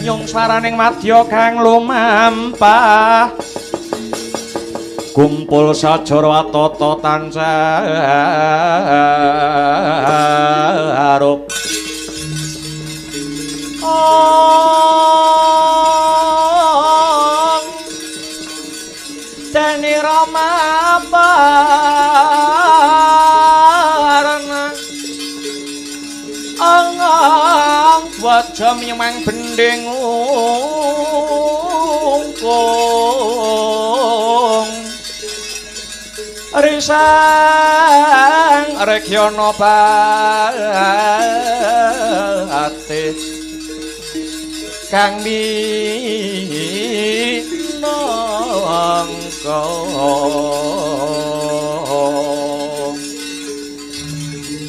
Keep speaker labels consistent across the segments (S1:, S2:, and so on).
S1: nyung swaraning madya kang lumampah kumpul sajara tata tansah arup Dani Rama Parana Angang wajah nyemang bending ungkung Risang Rekyono Bate Kang minangka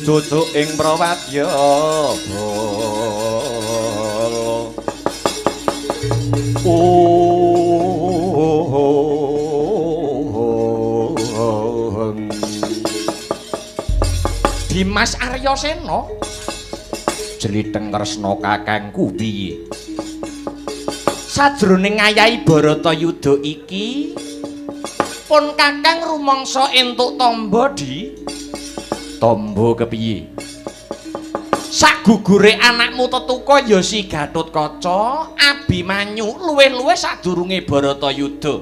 S1: duduk ing prawadya Dimas Arya Sena jlitheng tresna kakangku piye sajroning ngayahi Baratayuda iki pun kakang rumangsa entuk tamba di tamba kepiye sagugure anakmu tetuka ya si Gatotkaca Abimanyu luwih-luwih sadurunge Baratayuda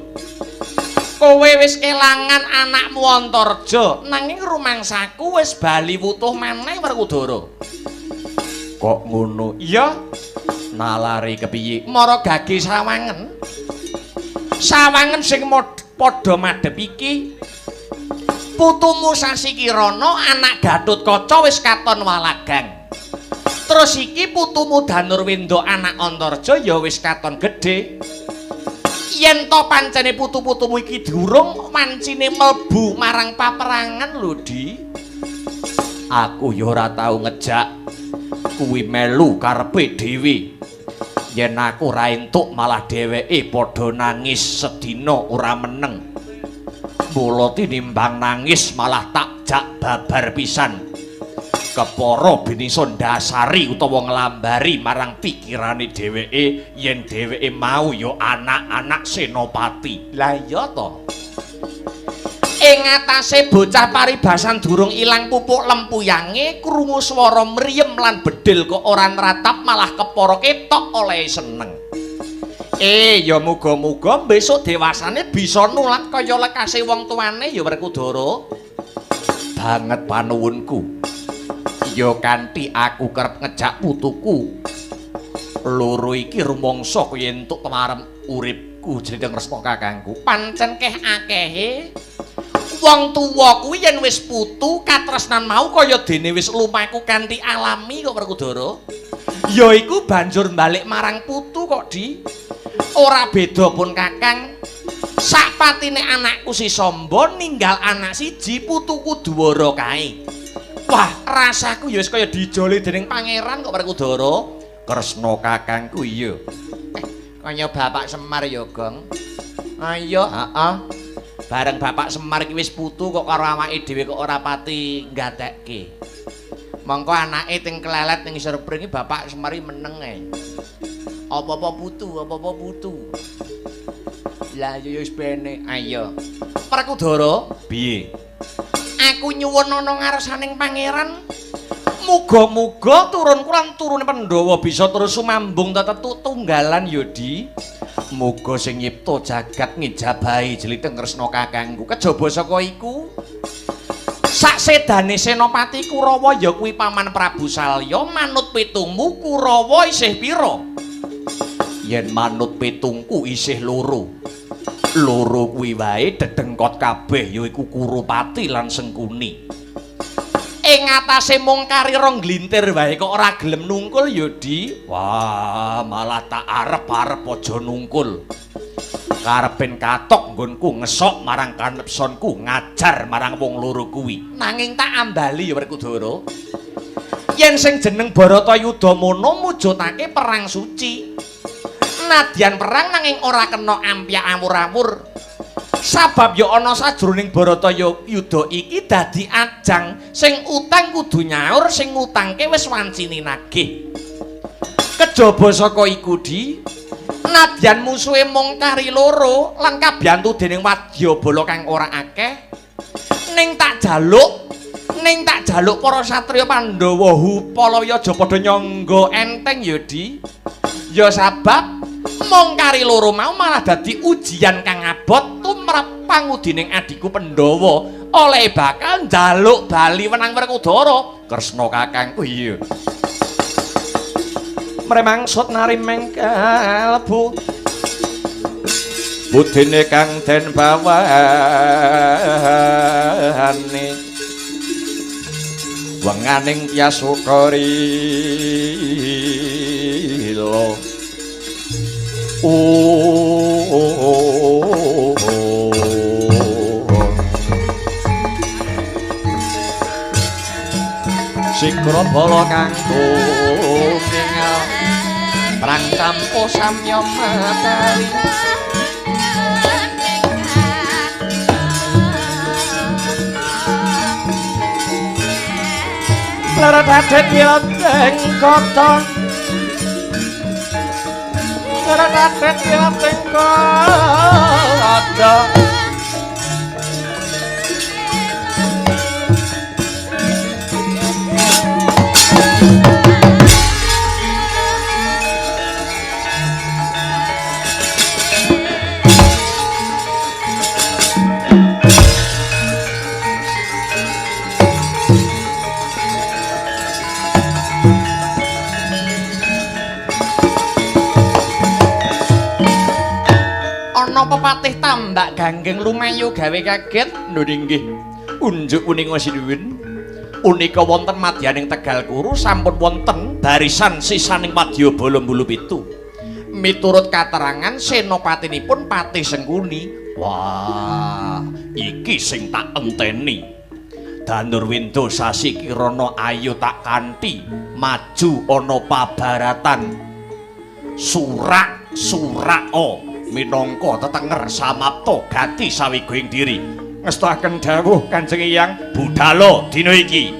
S1: kowe wis kelangan anakmu Antarja nanging rumangsaku wis bali wutuh maneh Werkudara kok ngono iya nalari kepiye mara gage sawangen sing padha madhep iki putumu Sasi Kirana anak Gatotkaca wis katon walagang terus iki putumu Danurwenda anak Antarja ya wis katon gedhe yen to pancene putu-putumu iki durung mancine mlebu marang paperangan lho Di aku ya ora tau ngejak kuwi melu karepe dhewe yen aku ora entuk malah dheweke padha nangis sedina ora meneng mula tinimbang nangis malah tak jak babar pisan kepara binisa ndasari utawa nglambari marang pikirane dheweke yen dheweke mau ya anak-anak senopati lah iya to ing atase bocah paribasan durung ilang pupuk lempuyange krungu swara mriyem lan bedhil kok ora nratap malah kepara ketok oleh seneng ya muga-muga besok dewasane bisa nulat kaya lekase wong tuane ya Werkudara banget panuwunku ya kanthi aku kerep ngejak putuku loro iki rumangsa kaya entuk kemarem uripku jeneng Resna kakangku pancen keh akehe wong tuwa kuwi yen wis putu katresnan mau kaya dene wis lumaku kanthi alami kok Werkudara ya iku banjur balik marang putu kok Di ora beda pun kakang sakpatine anakku si Samba ninggal anak siji putuku Dwara kae wah rasaku ya wis kaya dijoli dening pangeran kok Werkudara Kresna kakangku iya kaya Bapak Semar ya Gong ayo heeh bareng Bapak Semar iki wis putu kok karo awake dhewe kok ora pati nggatekke mongko anake ting kelelet ning isor pring Bapak Semar meneng ae apa-apa putu lah yo wis bene ayo Werkudara piye aku nyuwun ana ngarsaning pangeran muga-muga turunku lan turune Pandhawa bisa terus sumambung tetu tunggalan ya Di muga sing nyipta jagat ngejabahi jlitheng Kresna kakangku kejaba saka iku saksedane senopati Kurawa ya kuwi paman Prabu Salya manut pitungmu Kurawa isih pira yen manut pitungku isih loro kuwi wae dedengkot kabeh yaiku Kurupati lan Sengkuni ing atase mung karira nglintir wae kok ora gelem nungkul ya Di wah malah tak arep-arep aja nungkul karepen katok nggonku ngesok marang kanepsonku ngajar marang wong loro kuwi nanging tak ambali ya Werkudara yen sing jeneng Baratayuda mono mujudake perang suci nadyan perang nanging ora kena ampyak amur-amur sabab ya ana sajroning Baratayuda iki dadi ajang sing utang kudu nyaur sing ngutangke wis wancine nagih kejaba saka iku di nadyan musuhe mung kari loro lan kabiyantu dening wadyabala kang ora akeh ning tak jaluk para satriya Pandhawa Hupalaya aja padha nyangga enteng ya di ya sabab mung kari loro mau malah dadi ujian kang abot tumrap pangudining adiku Pandhawa oleh bakal njaluk bali wenang Werkudara Kresna kakang. Oh iya mremangsut nari mengkalbu budine kang den bawane wenganing Yasukarila Sikra bala kang tumingal Trang campo samya matali Larat adet wilanteng kota Larat adet wilanteng kota Pepatih tambak ganggeng lumayu gawe kaget lho nggih unjuk uninga sinuwun unika wonten madyaning Tegal Kuru sampun wonten barisan sisaning Wadyabala Mbulu Pitu miturut katerangan senopatinipun Patih Sengkuni. Wah iki sing tak enteni Danurwindo Sasi Kirana ayo tak kanthi maju ana pabaratan surak-suraka minangka tetenger samapta gati sawigoing diri ngestakaken dawuh Kanjeng Hyang budhal dina iki.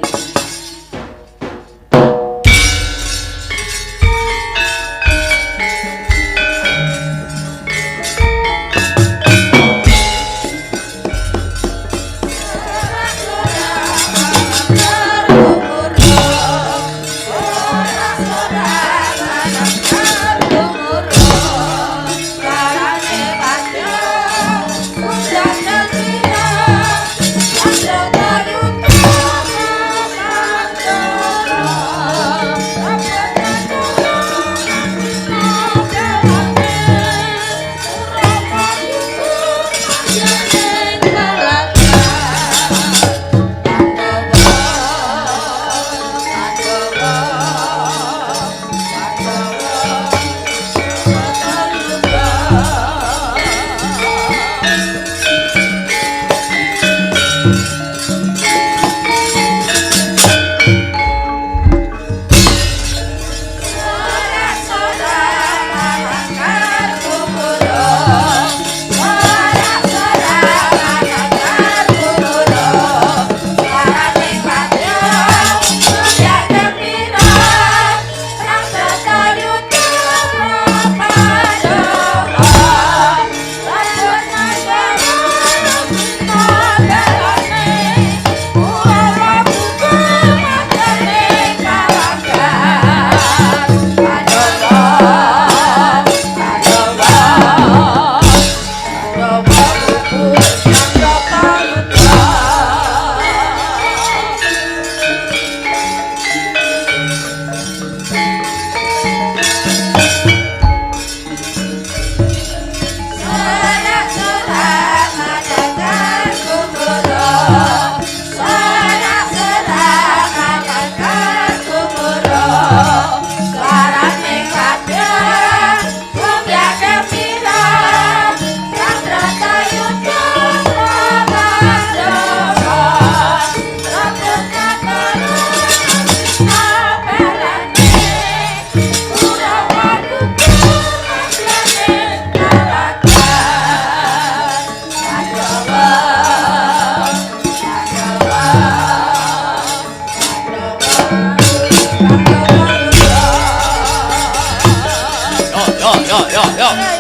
S1: yo.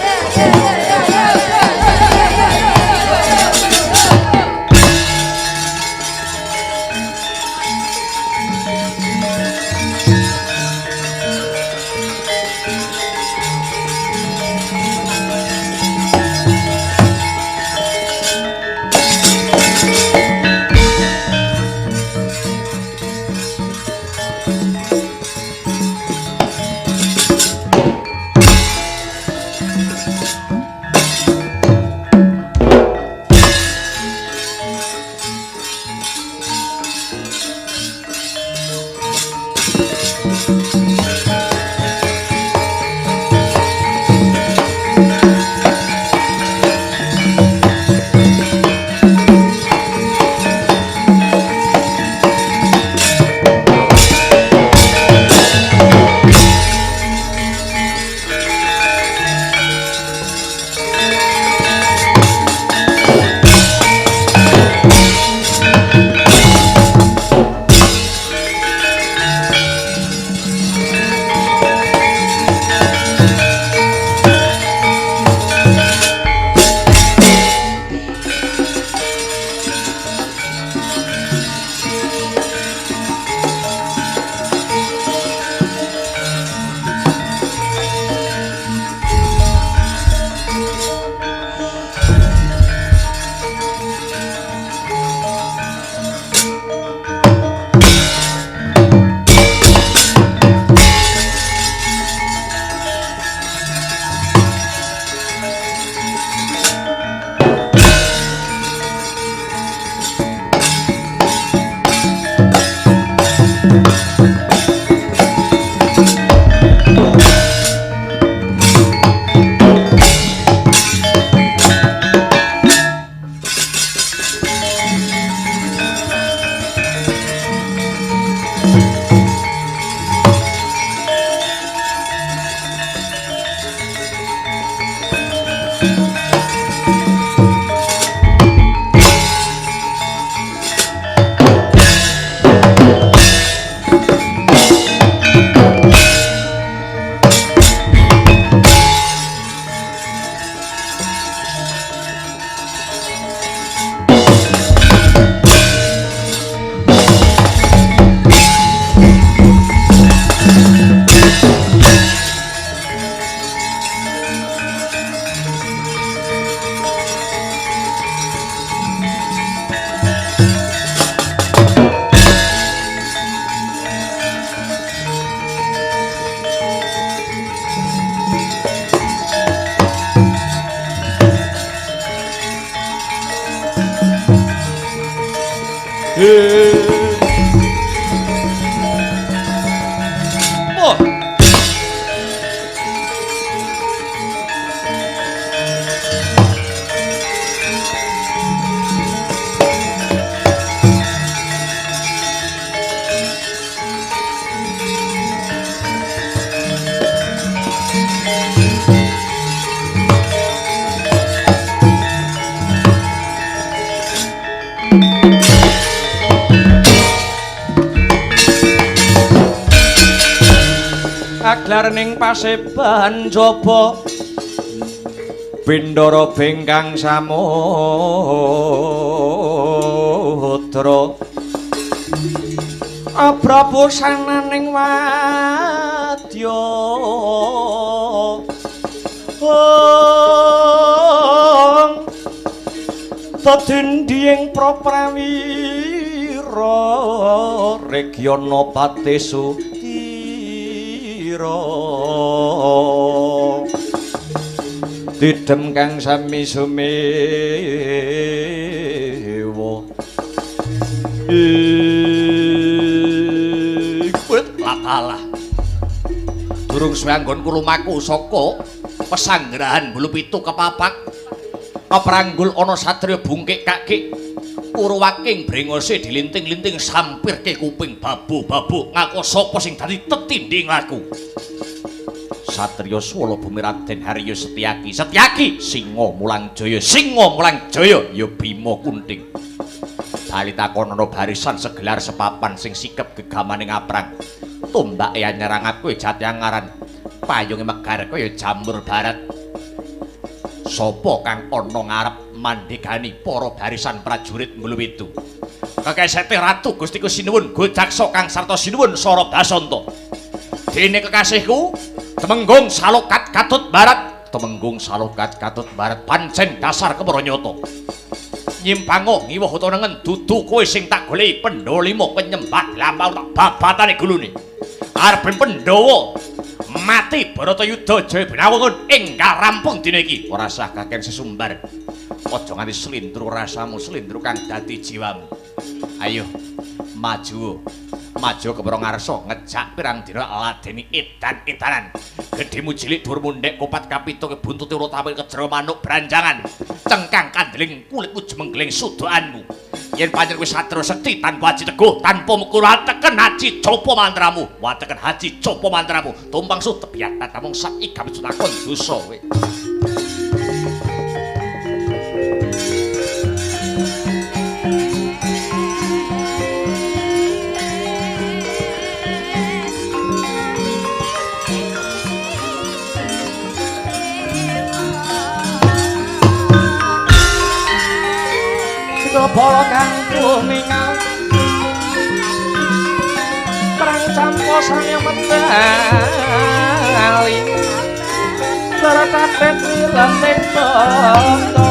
S1: Aglar ning paseban jaba Bindara bengkang samudra Prabu sananing wadya Dadending proprawira Regiona Patesu Didem kang sami sumewa Kulit latalah Durung suwe anggonku lumaku saka pesanggrahan Bulu Pitu kepapak Pranggul ana satriya bungkik kakik Purwaking brengose dilinting-linting sampirke kuping babu-babu ngaku sapa sing dadi tetinding laku Satriya Swala Bumi Raden Haryo Setyaki Singa Mulang Jaya ya Bima Kunting bali takonono barisan segelar sepapan sing sikep gegamaning aprang tumbake anyarang aku jati angaran payunge megar kaya jamur barat. Sapa kang ana ngarep mandhegani para barisan prajurit mluwitu? Kekesete Ratu Gustiku sinuwun Gojaksa kang sarta sinuwun Sora Basanta. Dene kekasihku Temenggung Salokat Katut Barat, Temenggung Salokat Katut Barat pancen dasar kepranyata. Nyimpango ngiwah utawa nengen dudu kowe sing tak goleki Pandhawa 5 penyembah lampau tak babatane gulune. Arep Pandhawa mati Baratayuda Jaya Binawanggun enggal rampung dina iki. Ora sah kakek sesumbar. Aja nganti slindro rasamu, slindro kang dadi jiwamu. Ayo maju. Maju kepro ngarsa ngejak pirang dina ladeni edan-edanan. Gedhemu cilik dhuwurmu ndek kopat kapito kebuntute ora tampil kejero manuk branjangan. Cengkang kandeling kulitmu jemenggeling sudokanmu. Yen pancen wis satru sekti tanpa haji teguh, tanpa mukul wateken haji copa mantramu. Wateken haji copa mantramu. Tumpang su tebiat tatamung sak igam sunakon dosa kowe.
S2: Bala kang kuningal perang camposan yang medali bertatet lantai bondo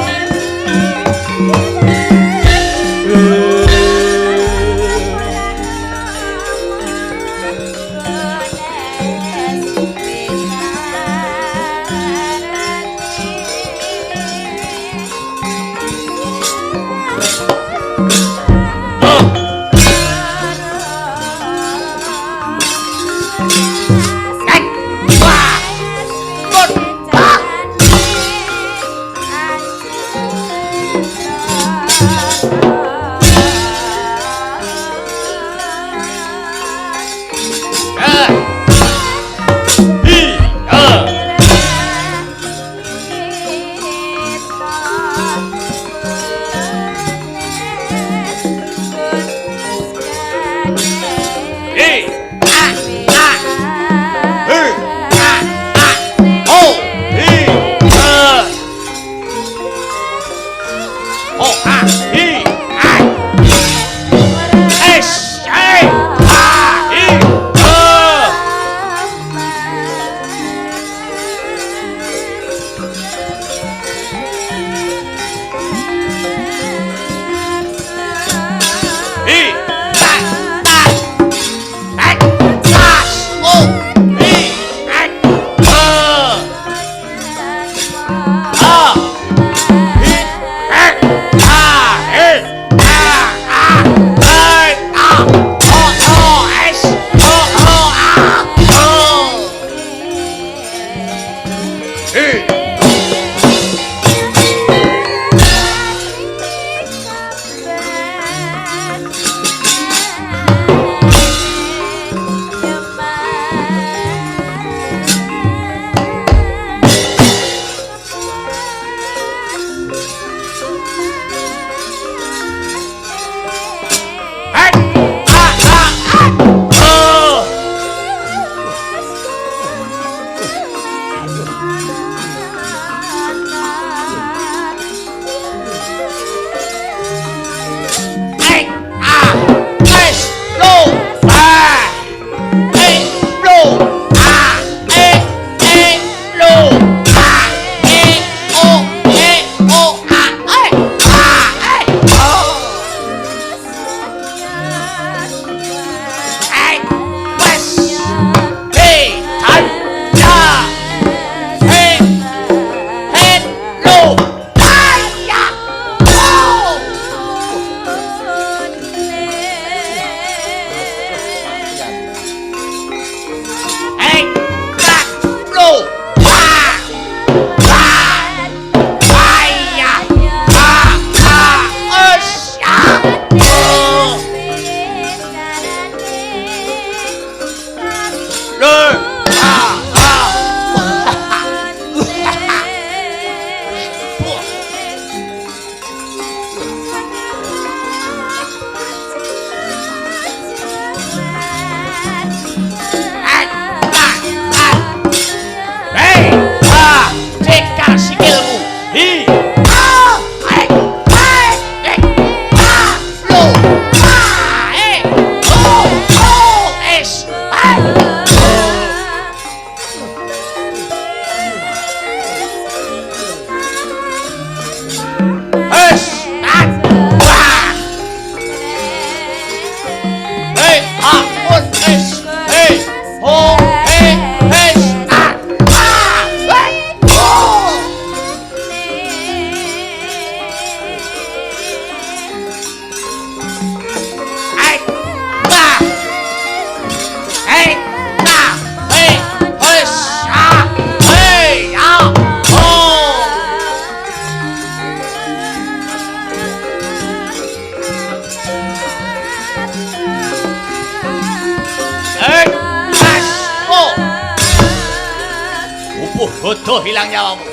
S1: bodoh hilang nyawamu.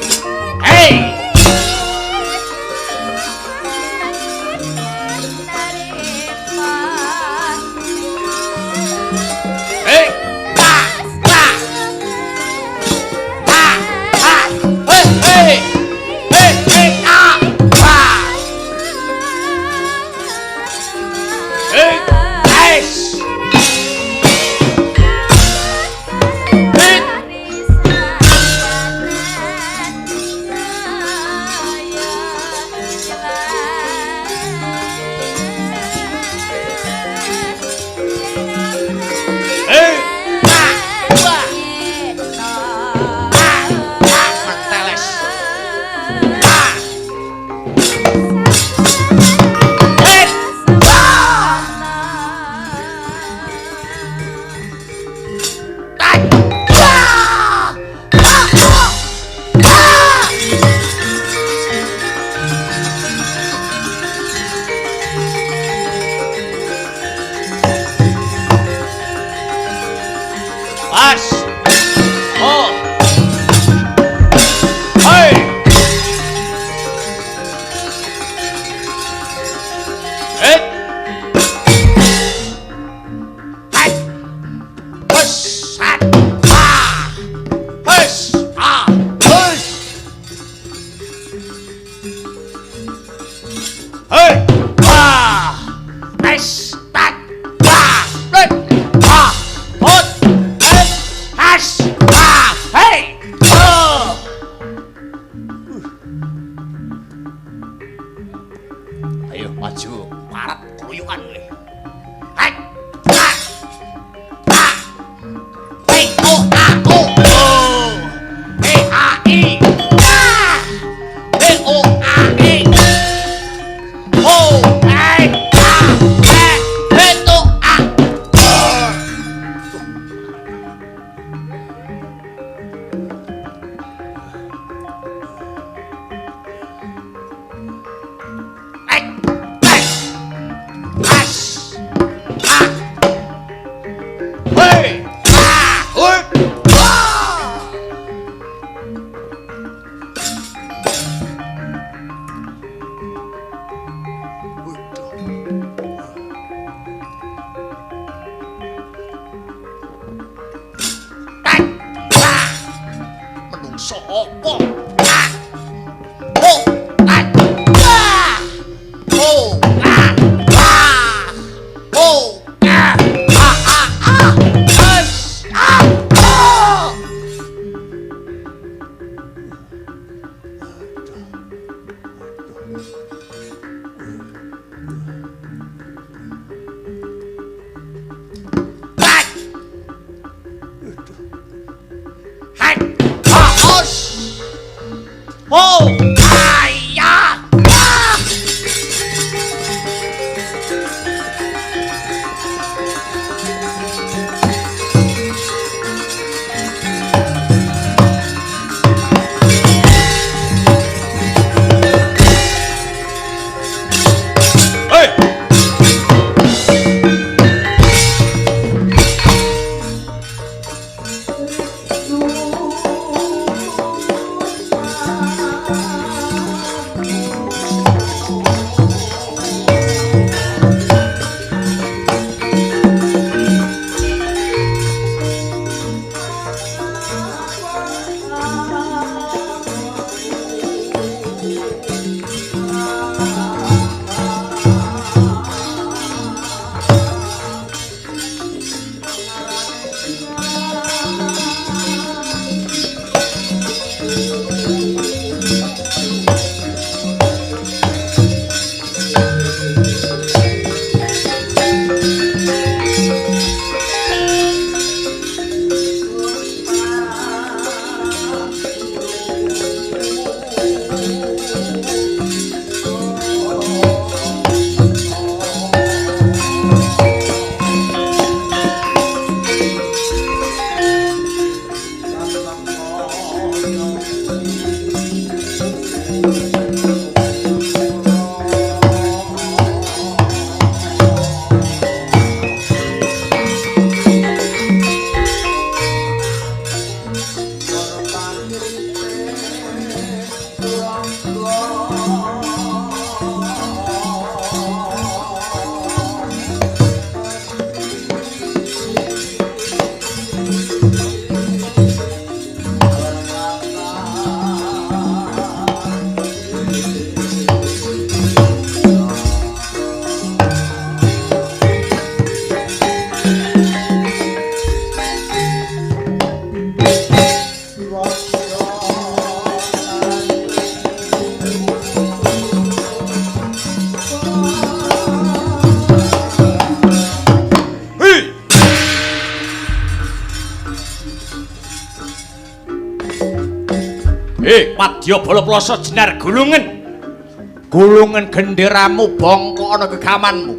S1: Hei! Hei! Ah! Ah! Ah! Ah! Hei! Hei! Hei! Hei! Ah! Ah! Hei! Guys! Hei! Hei! Ah! Wah! Ah! Ah! Menteles. Ah! Hei! Ah! Tai! Ah! Ah! Ah! Pas. Oh. Hei. Eh. Hai. Hus. Hat. Ah. Hus. Ah. Hus. Hei. Ah. Tes. Tat. Ah. Tet. Ah. Hot. Et. Has. Ah. Hei. Oh. Ayo maju, parat kruyukan nih. Hai. Ah. Ah. Hei. Oh. Ah. Oh. Oh. Hei. Ah. I. Ah. Hei. Oh. Ah. I. Oh. Hei. Ah. Eh. Hei. Oh. Ah. Oh. Hei. Hei. As. Ah. Hei. Ah. Hut. Ah. Tai. Ah. Menungso opo? Ah. Oh. Tai. Ah. Oh. Ah. Ah. Oh. Ah. Ah. Ah. Ah. As. Ah. Oh. Tai. Hai. Haus. Oh. Ayah. Ah. Hei. Padya bala plasa jenar gulungan. Gulungan genderamu bongko ana gegamanmu.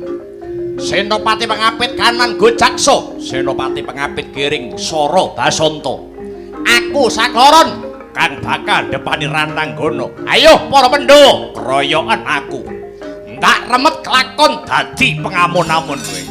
S1: Senopati pengapit kanan Gojaksa, Senopati pengapit kiring Sora Basanta. Aku Sakloron kang bakal depani Rantanggana. Ayo para Pandhawa, kroyokan aku. Ndak remet kelakon dadi pengamun-amun kowe.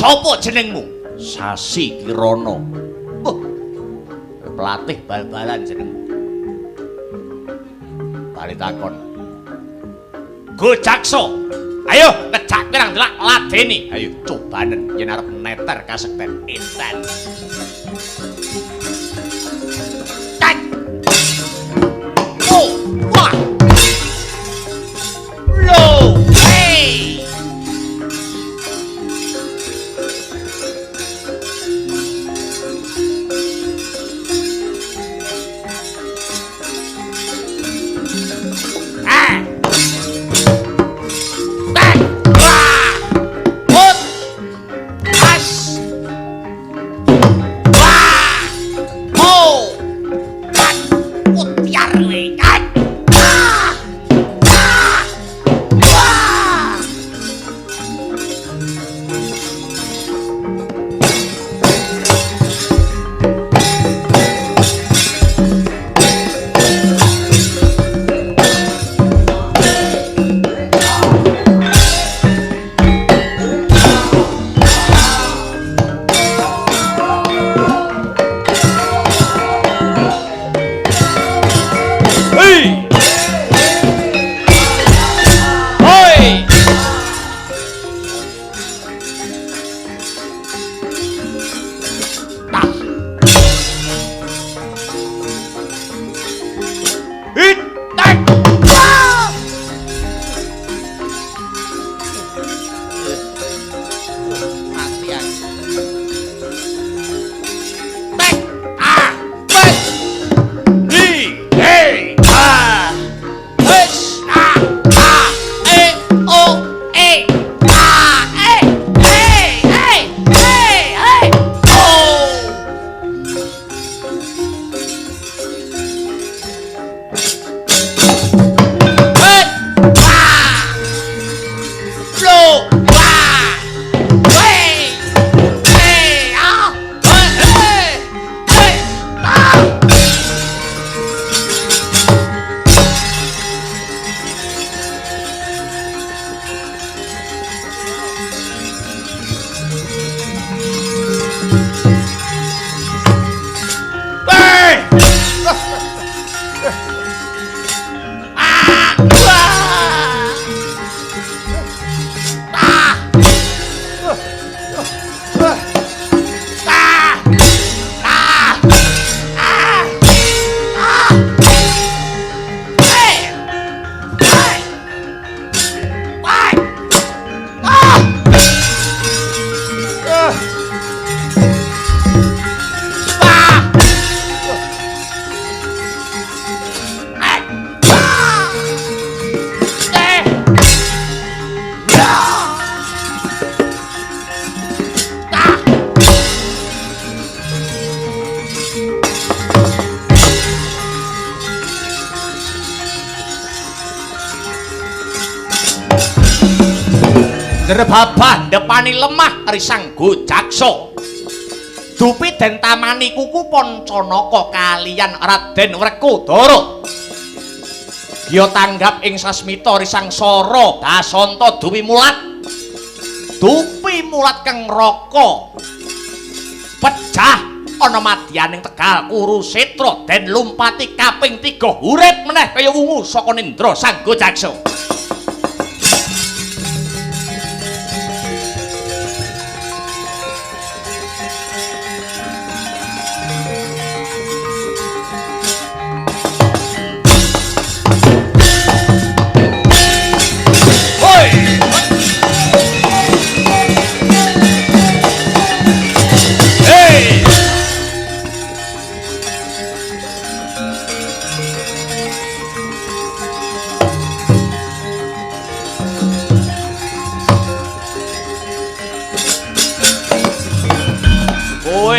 S1: Sopo jenengmu? Sasi Kirana. Pelatih bal-balan jenengmu. Bali takon. Gojaksa. Ayo ngejak pirang delak ladeni. Ayo cobanen yen arep neter kasekten entan. Tak. Oh, wah. Low. Hey. Ndrebabah ndepani lemah risang Gojaksa. Dupi den tamani kuku Pancanaka kaliyan Raden Wrekodara. Giya tanggap ing sasmita risang Sara Basanta duwi mulat. Dupi mulat keng raka. Pecah ana madyaning Tegal Kurusetra den lumpati kaping 3 urip meneh kaya wungu saka nindra sang Gojaksa.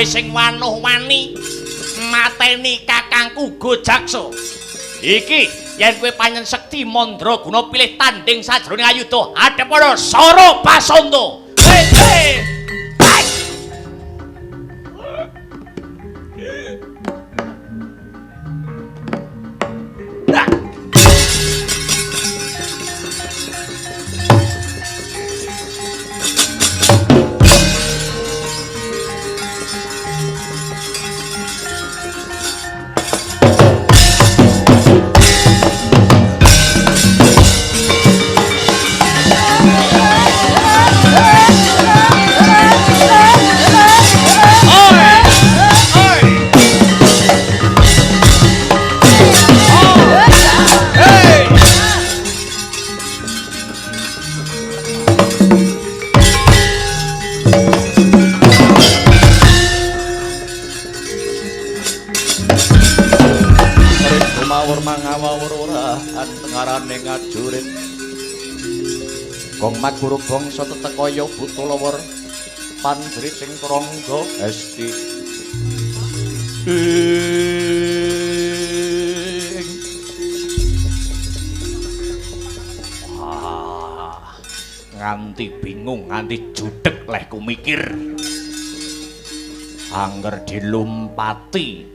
S1: Sing wanuh wani mateni kakangku Gojaksa. Iki yen kowe panjen sekti mandraguna pilih tanding sajroning ayuda adhep para Sara Basanta. Hei! Gongmat guru bangsa tetekaya Butulawar panjrit sing krangga esti nganti bingung nganti judheg leh kumikir angger dilumpati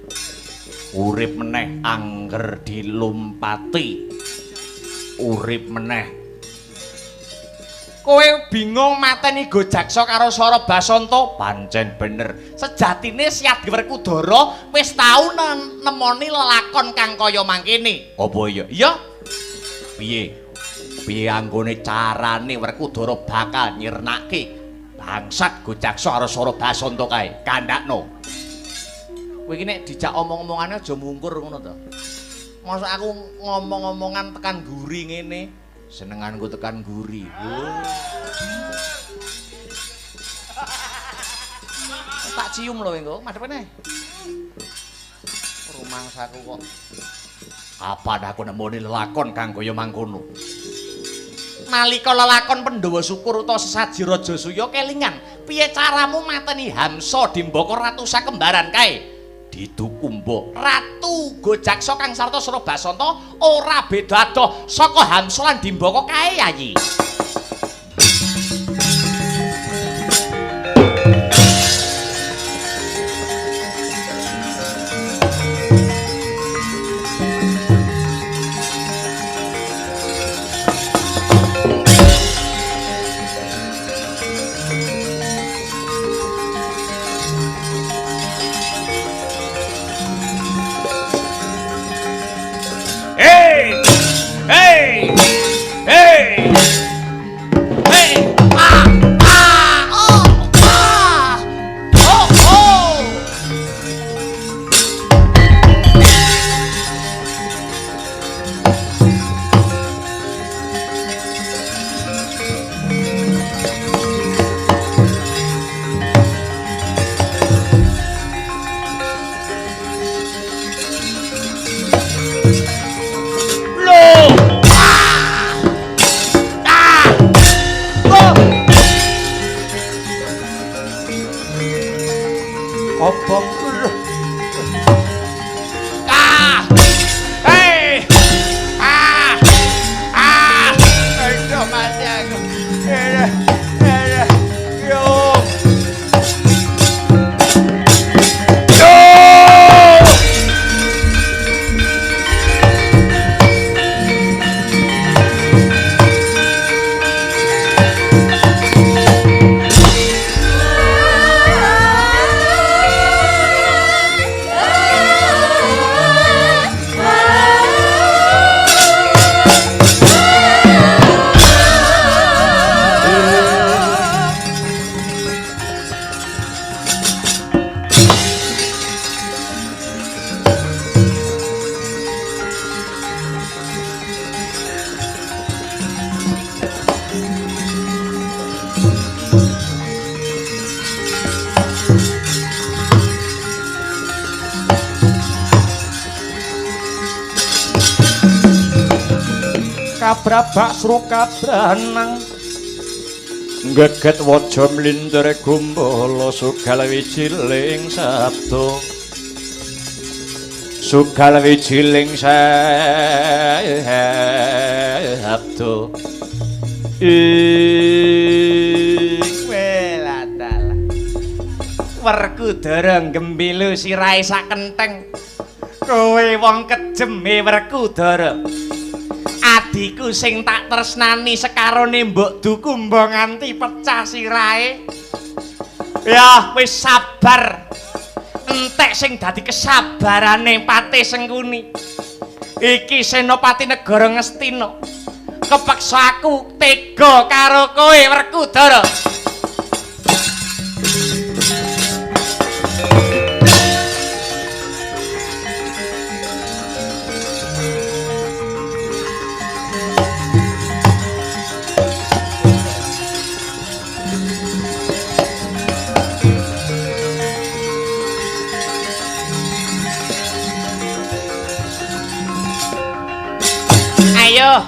S1: urip meneh angger dilumpati urip meneh. Kowe bingung mateni Gojaksa karo Sara Basanta? Pancen bener. Sejatine Syadi Wrekodara wis tau nemoni lelakon kang kaya mangkene. Apa iya? Iya. Piye? Piye anggone carane Wrekodara bakal nyirnake bangsat Gojaksa karo Sara Basanta kae? Kandhakno. Kowe iki nek dijak omong-omongane aja mungkur ngono to. Masa aku ngomong-omongan tekan guri ngene. Senenganku tekan guri. Tak cium lho engko, madhep meneh. Rumangsaku kok. Kapan aku nemoni lelakon kang kaya mangkono. Nalika lelakon Pandhawa Syukur utawa sesaji Raja Suya kelingan, piye caramu mateni Hamsa Dimbaka Ratu sakembaran kae? Didukumba Ratu Gojaksa kang sarta Sara Basanta ora beda adoh saka Hamsa lan Dimbaka kae Yayi.
S2: kabrabak srukabranang
S3: geget waja mlindere gumbala sugal wijiling sabda sugal wijiling sabda
S1: Weladala Werkudara gembilu sirahe sak kentheng kowe wong kejeme Werkudara adiku sing tak tresnani sekarone mbok dukumba nganti pecah sirahe ya wis sabar entek sing dadi kesabarane Patih Sengkuni iki Senopati Negara Ngastina kepeksa aku tega karo kowe Werkudara ayo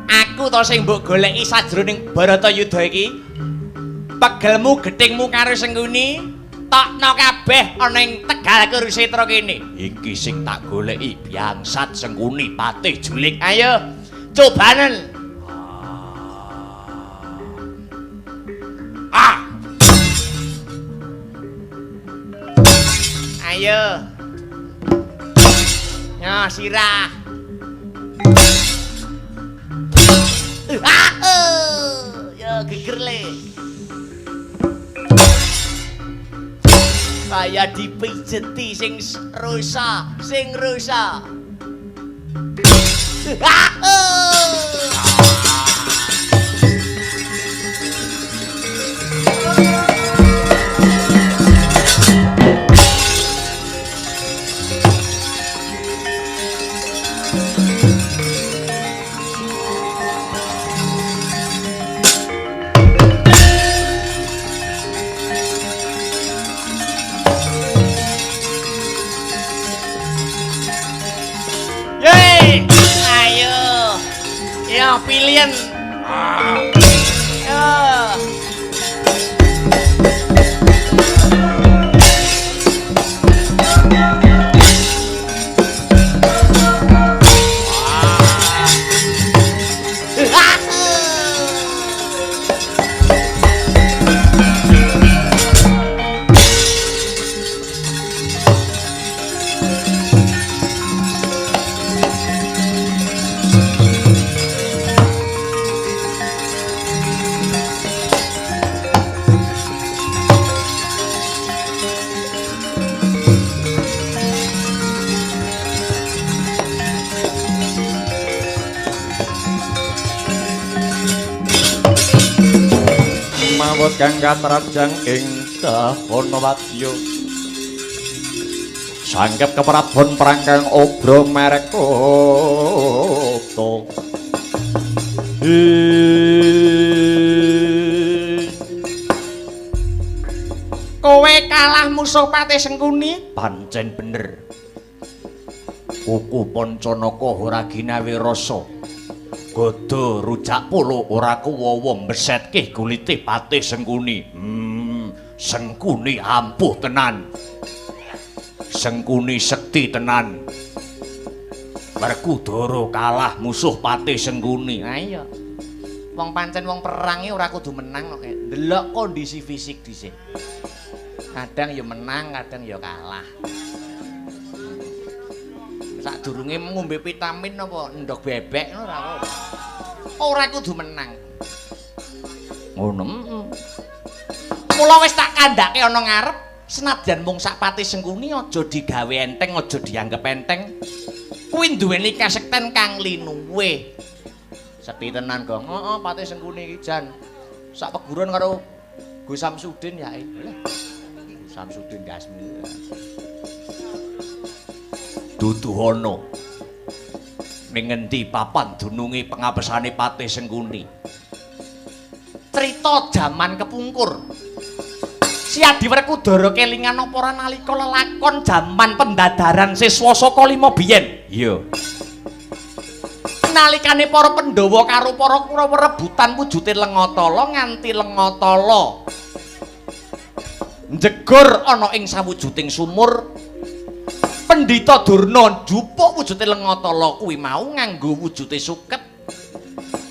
S1: aku to sing mbok goleki sajroning Baratayuda iki pegelmu gedhingmu karo Sengkuni tokno kabeh ana ing Tegal Kurusetra kene iki sing tak goleki Biangsat Sengkuni Patih Julik ayo cobanen ayo ya sirah ya geger le kaya dipijeti sing rusa pilihan
S3: kang katrajang ing Dahanwadya sangkep keprabon perang kang obro merek kota
S1: kowe kalah musuh Patih Sengkuni
S3: pancen bener kuku Pancanaka ora ginawe rasa godo rujak polo ora kuwowo mbesetke kulite Patih Sengkuni. Sengkuni ampuh tenan. Sengkuni sekti tenan. Werkudara kalah musuh Patih Sengkuni.
S1: Ayo. Wong pancen wong perange ora kudu menang kok. Delok kondisi fisik dhisik. Kadang ya menang, kadang ya kalah. Sadurunge ngombe vitamin apa ndok bebek ngono ora apa. Ora kudu menang.
S3: Ngono.
S1: Mula wis tak kandhake ana ngarep, senadyan mung sak Patih Sengkuni aja digawe enteng, aja dianggep enteng. Kuwi duweni kasekten kang linuwe. Sepi tenan, Gong. Heeh, Patih Sengkuni iki jan sak peguron karo Gus Samsudin ya. Gus Samsudin Gasmi.
S3: Dudu ana ning ngendi papan dununge pengabesane Patih Sengkuni.
S1: Crita jaman kepungkur. Si Adi Werkudara kelingan apa ora nalika lelakon jaman pendadaran siswa saka 5 biyen?
S3: Iya.
S1: nalikane para Pandhawa karo para Kurawa rebutan wujude Lengatala nganti Lengatala njegur ana ing sawujuding sumur. Pendhita Durna njupuk wujude Lengatala kuwi mau nganggo wujude suket.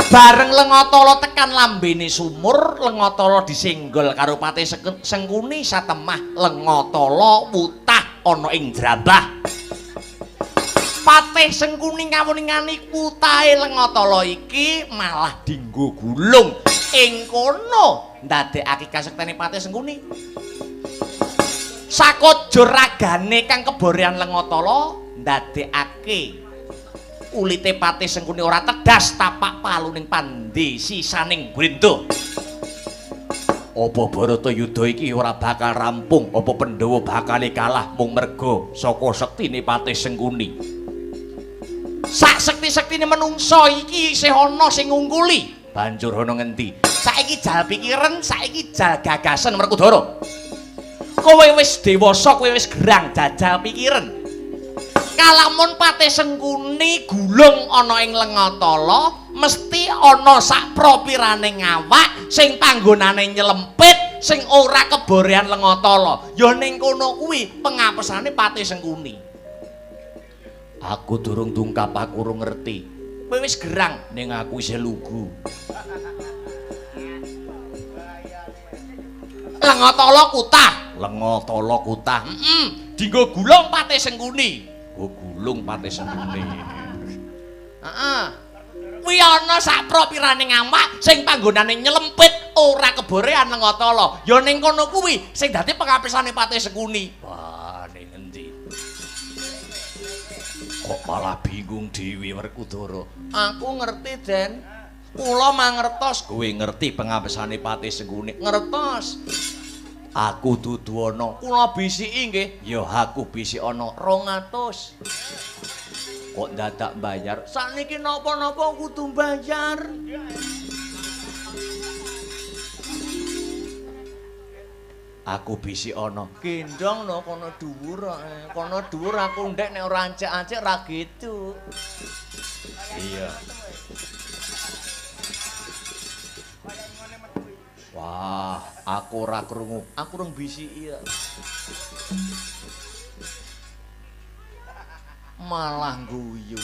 S1: Bareng Lengatala tekan lambene sumur, Lengatala disenggol karo Patih Sengkuni satemah Lengatala wutah ana ing drambah. Patih Sengkuni ngawuningani wutahe Lengatala iki malah dienggo gulung. Ing kono ndadekake kasektene Patih Sengkuni. Sakaja ragane kang keborean Lengatala ndadekake ulite Patih Sengkuni ora tedas tapak paluning pandhe sisaning Brenda. Apa Baratayuda iki ora bakal rampung, apa Pandhawa bakal kalah mung merga saka sektine Patih Sengkuni. Sak sekti-sektine menungsa iki isih ana sing ngungkuli. Banjur ana ngendi? Saiki jal pikiran, saiki jal gagasan Werkudara. Kowe wis dewasa, kowe wis gerang jajal pikiran. Kalamun Patih Sengkuni gulung ana ing Lengatala, mesti ana sak propirane ngawak sing panggonane nyelempit sing ora keborean Lengatala. Ya ning kono kuwi pengapesane Patih Sengkuni. Aku durung tungkap, aku urung ngerti. Kowe wis gerang ning aku isih lugu. Lengatala kutah. Dienggo gulung Patih Sengkuni. Oh gulung Patih Sengkuni. Heeh. Kuwi ana sak propirane ngawak sing panggonane nyelempit ora keborean Lengatala. Ya ning kono kuwi sing dadi pengapisane Patih Sengkuni. Wah, ning endi? Kok malah bingung dhewe Werkudara. Aku ngerti, Den. Kula mangertos. Kowe ngerti pengapisane Patih Sengkuni? Ngertos. Aku dudu ana. Kula bisiki nggih. Ya aku bisik ana 200. Kok dadak bayar? Sakniki napa-napa kudu bayar. Aku bisik ana. Gendong no kono dhuwur ae. Kono dhuwur aku ndek nek ora ancek-ancek ra gitu. Iya. Wah, aku ora krungu. Aku rung bisiki ya. Malah guyu.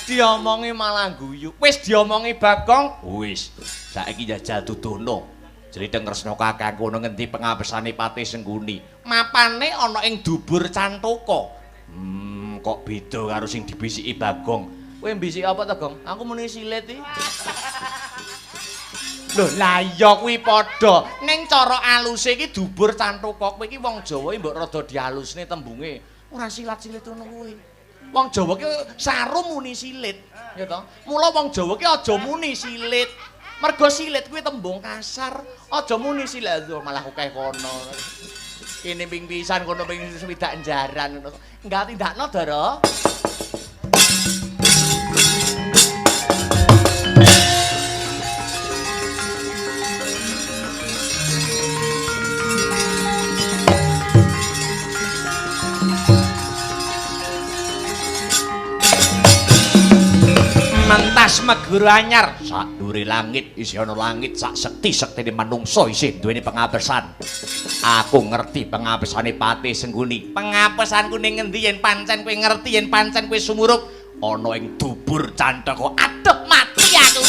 S1: Diomongi malah guyu. Wis diomongi Bagong. Wis. Saiki jajal dudono. Jriteng Kresna kakangku ana ngendi pengabesane Patih Sengkuni? Mapane ana ing dubur Cantaka. Kok beda karo sing dibisiki Bagong. Kowe bisiki apa to, Gong? Aku muni silit iki. Lho, lah iya kuwi padha. Ning cara aluse iki dubur Cantaka. Kowe iki wong Jawa mbok rada dialusne tembunge. Ora silat-silit ngono kuwi. Wong Jawa ki saru muni silit, ya to. Mula wong Jawa ki aja muni silit. Mergo silit kuwi tembung kasar. Aja muni silit malah akeh kono. Kene ping pisan kono ping swidak jaran ngono. Enggak tindakno, Dara. Mentas meguru anyar sak dhuwure langit isih ana langit sak sekti-sektine manungsa isih duweni pengapesan. Aku ngerti pengapesane Patih Sengkuni. Pengapesanku ning ngendi yen pancen kowe ngerti yen pancen kowe sumurup ana ing dubur Cantaka. Aduh mati aku.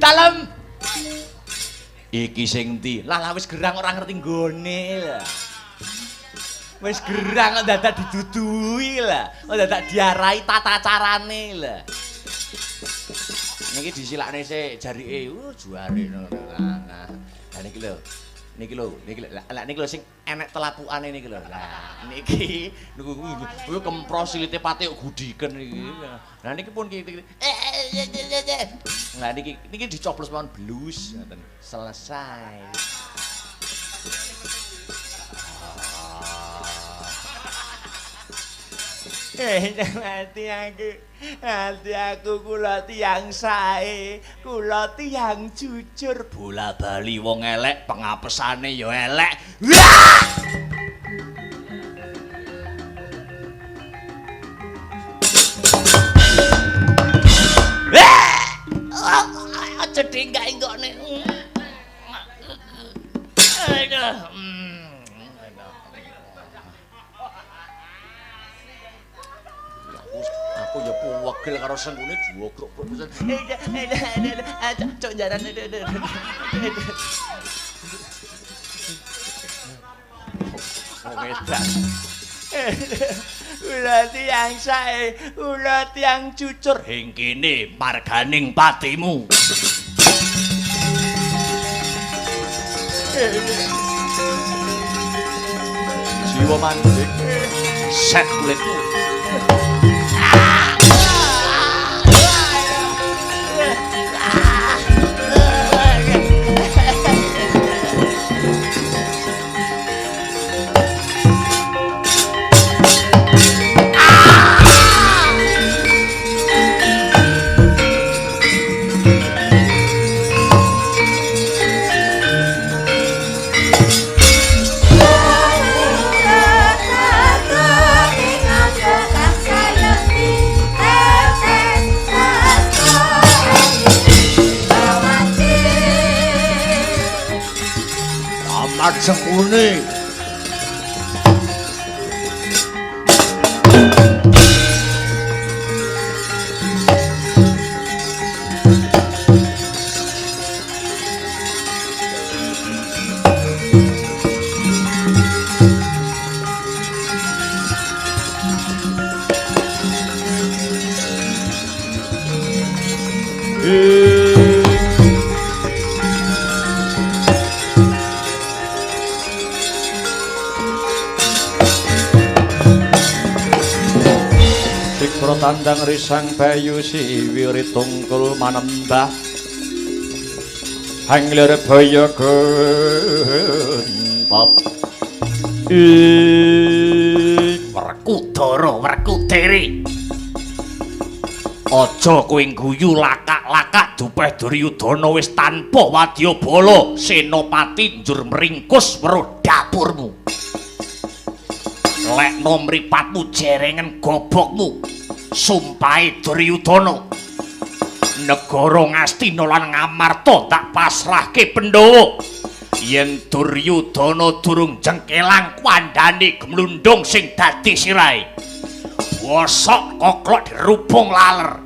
S1: Dalem. Iki sing ndi? Lah wis gerang ora ngerti nggone lah. Wis gerang kok dadak didudui lah. Kok dadak diarai tata carane lah. Niki disilakne sik jarike. Juare ngono. Nah, niki lho. Niki lho sing enek telapukane niki lho. Lah niki niku kempros silite Patih gudiken iki. Lah niki pun iki. Nah niki dicoblos mawon blues ngoten. Selesai. Hati aku kula tiyang sae, kula tiyang jujur, bola bali wong elek, pengapesane ya elek. Aja denggak-enggokne. Aduh. Aku ya puwegel karo senggune juogrok pisan. Cok jaran. Oh edan. Kula tiyang sae, kula tiyang jujur. Hing kene marganing patimu. Jiwa mandek. Set kulitmu. Sengkune tandang risang bayu siwiri tungkul manembah hanglir baya gentop Werkudara Werkudere aja kowe guyu lakak-lakak dupeh Duryudana wis tanpa wadyabala senopati njur mringkus weruh dapurmu lekno mripatmu jerengen gobokmu sumpahe Duryudana negara Ngastina lan Ngamarta tak pasrahke Pandhawa yen Duryudana durung jengkelang kandhane gemlundung sing dadi sirahe bosok koklok dirubung laler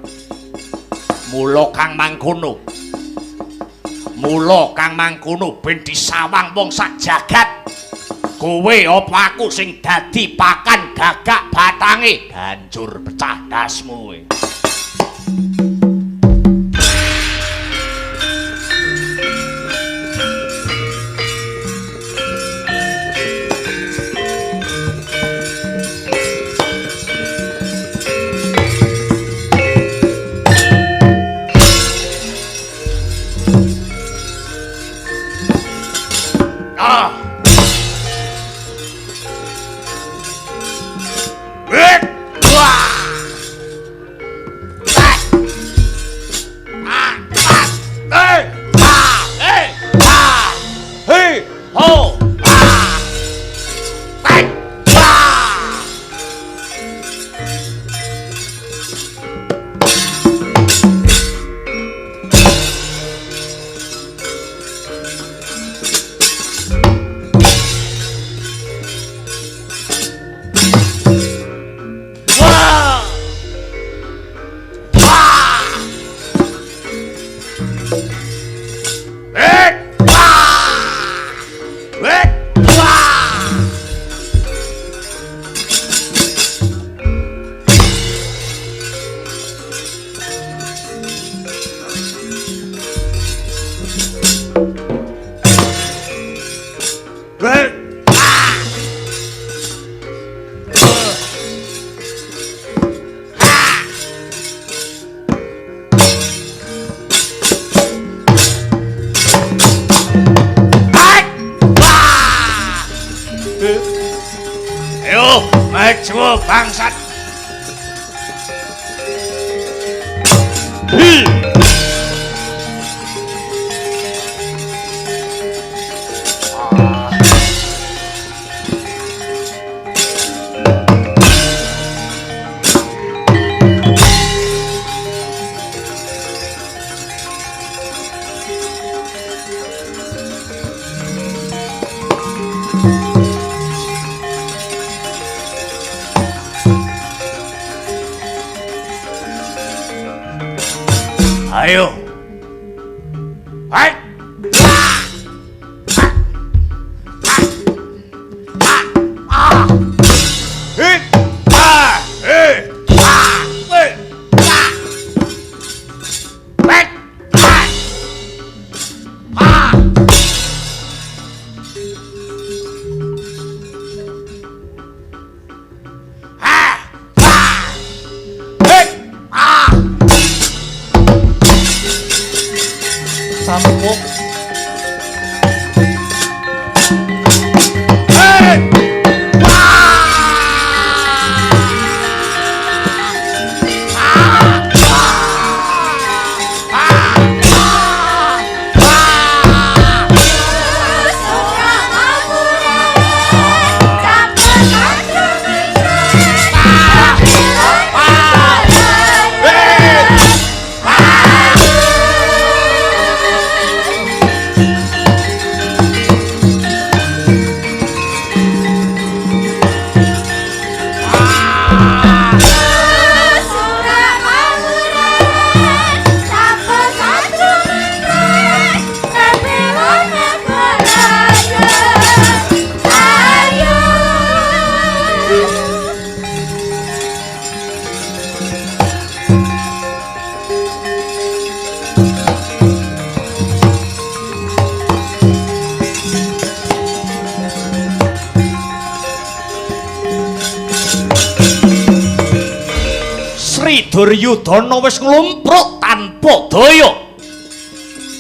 S1: mula kang mangkono ben disawang wong sak jagat kowe apa aku sing dadi pakan gagak batange banjur pecah dasmu Jawa bangsat. Ayo. Hai.
S2: Sampuk
S1: Duryudana wis nglumpruk tanpa daya.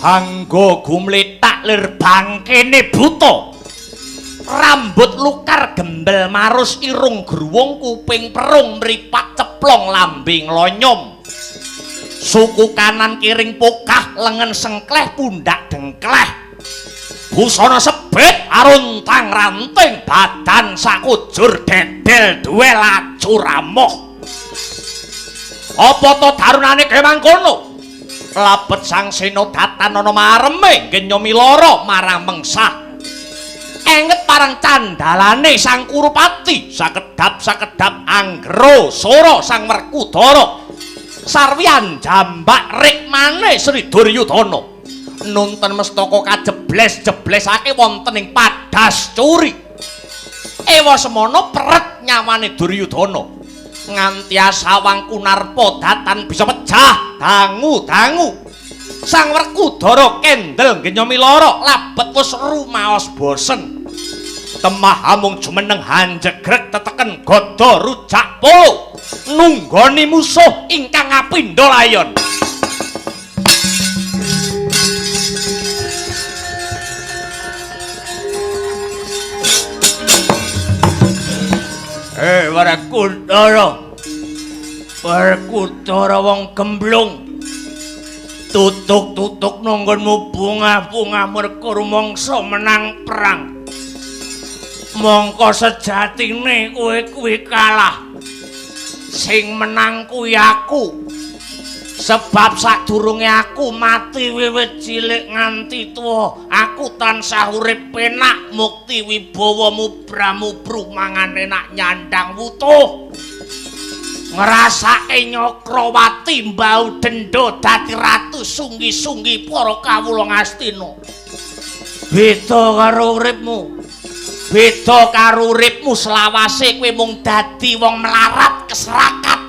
S1: Angga gumletak lir bangkene buta. Rambut lukar gembel marus irung gruwung kuping perung mripat ceplong lambe nglonyom. Suku kanan kiring pokah lengen sengkleh pundak dengkleh. Busana sebet aruntang ranting badan sakujur dedel duwe laju ramoh. Apa to darunane ge mangkono? Labet sang Senodatan ana mareme ngenyomi lara marang mengsah. Enget parang candalane sang Kurupati, sakedhap-sakedhap anggera sora sang Werkudara. Sarwiyan jambak rikmane Sri Duryudana. Nunten mestaka kajebles-jeblesake wonten ing padas curi. Ewa semono peret nyamane Duryudana. Nganti asawang Kunarpa datan bisa pecah dangu-dangu. Sang Werkudara kendel ngenyomi lara labet wis rumaos bosen. Temah amung jumeneng hanjegrek teteken gada rujak polo nunggoni musuh ingkang ngapindha layon. Werkudara wong gemblung. Tutuk-tutuk nonggonmu bungah-bungah merga rumangsa menang perang. Mongko sejatine kowe kuwi kalah. Sing menang kuwi aku. Sebab sadurunge aku mati wiwit cilik nganti tuwa, aku tansah urip penak mukti wibawa mubra-mubru mangan enak nyandang wutuh. Ngrasake Nyakrawati mbau dendha dadi ratu sunggi-sunggi para kawula Ngastina. Beda karo uripmu. Beda karo uripmu selawase kowe mung dadi wong melarat keserakat.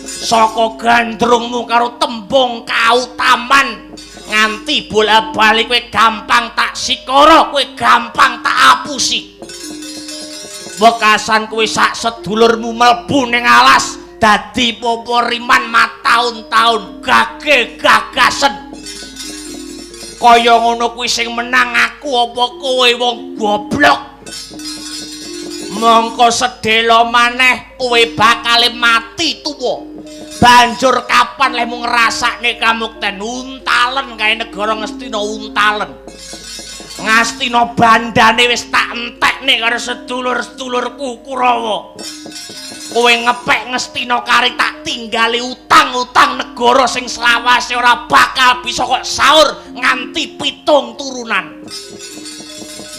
S1: Saka gandrungmu karo tembung kautaman nganti bola-bali kowe gampang tak sikara, kowe gampang tak apusi. Wekasan kowe sak sedulurmu mlebu ning alas dadi poporiman mataun-taun gage gagasen. Kaya ngono kuwi sing menang aku apa kowe wong goblok? Mongko sedhela maneh kowe bakal mati tuwa. Banjur kapan lemu ngrasakne kamukten untalen kae negara Ngastina untalen. Ngastina bandane wis tak entekne karo sedulur-sedulurku Kurawa. Kowe ngepek Ngastina kari tak tinggali utang-utang negara sing selawase ora bakal bisa kok saur nganti 7 turunan.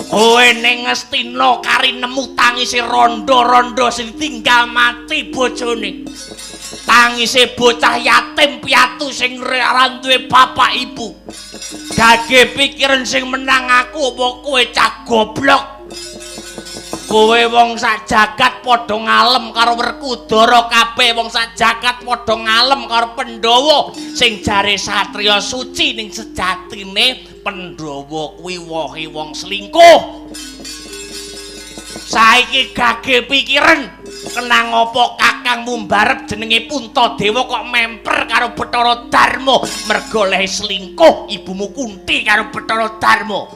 S1: Kowe ning Ngastina kari nemu tangise rondo-rondo sing tinggal mati bojone. Tangise bocah yatim piatu sing ora duwe bapak ibu. Gage pikiran sing menang aku apa kowe cah goblok. Kowe wong sak jagat padha ngalem karo Werkudara, kabeh wong sak jagat padha ngalem karo Pandhawa sing jare satriya suci ning sejatine Pandhawa kuwi wohe wong selingkuh. Saiki gage pikiran kenang apa kakangmu mbarep jenenge Puntadewa kok memper karo Bathara Darma mergo oleh selingkuh ibumu Kunti karo Bathara Darma.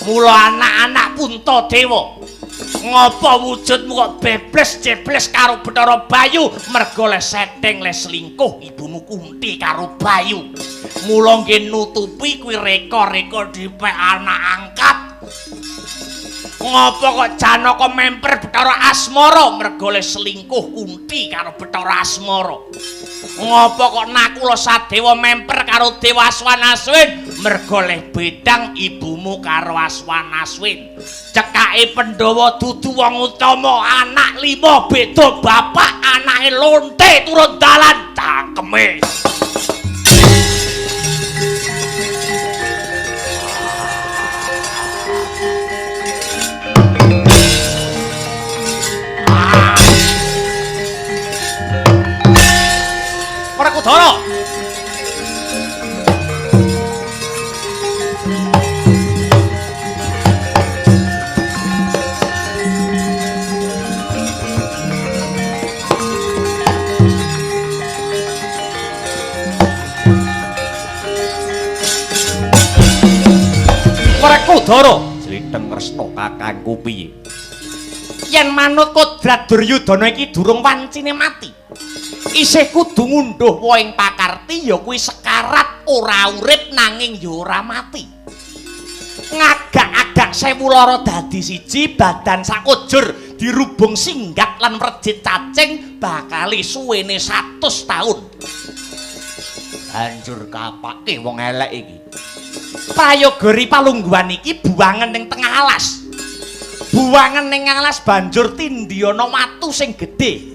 S1: Mula anak-anak Puntadewa ngopo wujudmu kok bebles-jebles karo Bathara Bayu mergo oleh setting le selingkuh ibumu Kunti karo Bayu. Mula nggih nutupi kuwi reka-reka dipek anak angkat. Ngopo kok Janaka memper Bathara Asmara mergo le selingkuh Kunti karo Bathara Asmara. Ngopo kok Nakula Sadewa memper karo Dewa Aswanaswin mergo le bedang ibumu karo Aswanaswin. Cekake Pandhawa dudu wong utama, anak 5 beda bapak, anake lonte turun dalan cangkeme. Werkudara. Werkudara, Slitheng Kresna kakangku piye? Yen manut kodrat Duryudana iki durung wancine mati. Isih kudu ngunduh woing pakarti ya kuwi sekarat ora urip nanging ya ora mati. Ngagak-agak 1000 lara dadi siji, badan sakujur dirubung singgat lan mrejit cacing bakali suwene 100 taun. Banjur kapake wong elek iki. Prayogori Palungguhan iki buwangen ning tengah alas. Buwangen ning alas banjur tindhiyana watu sing gedhe.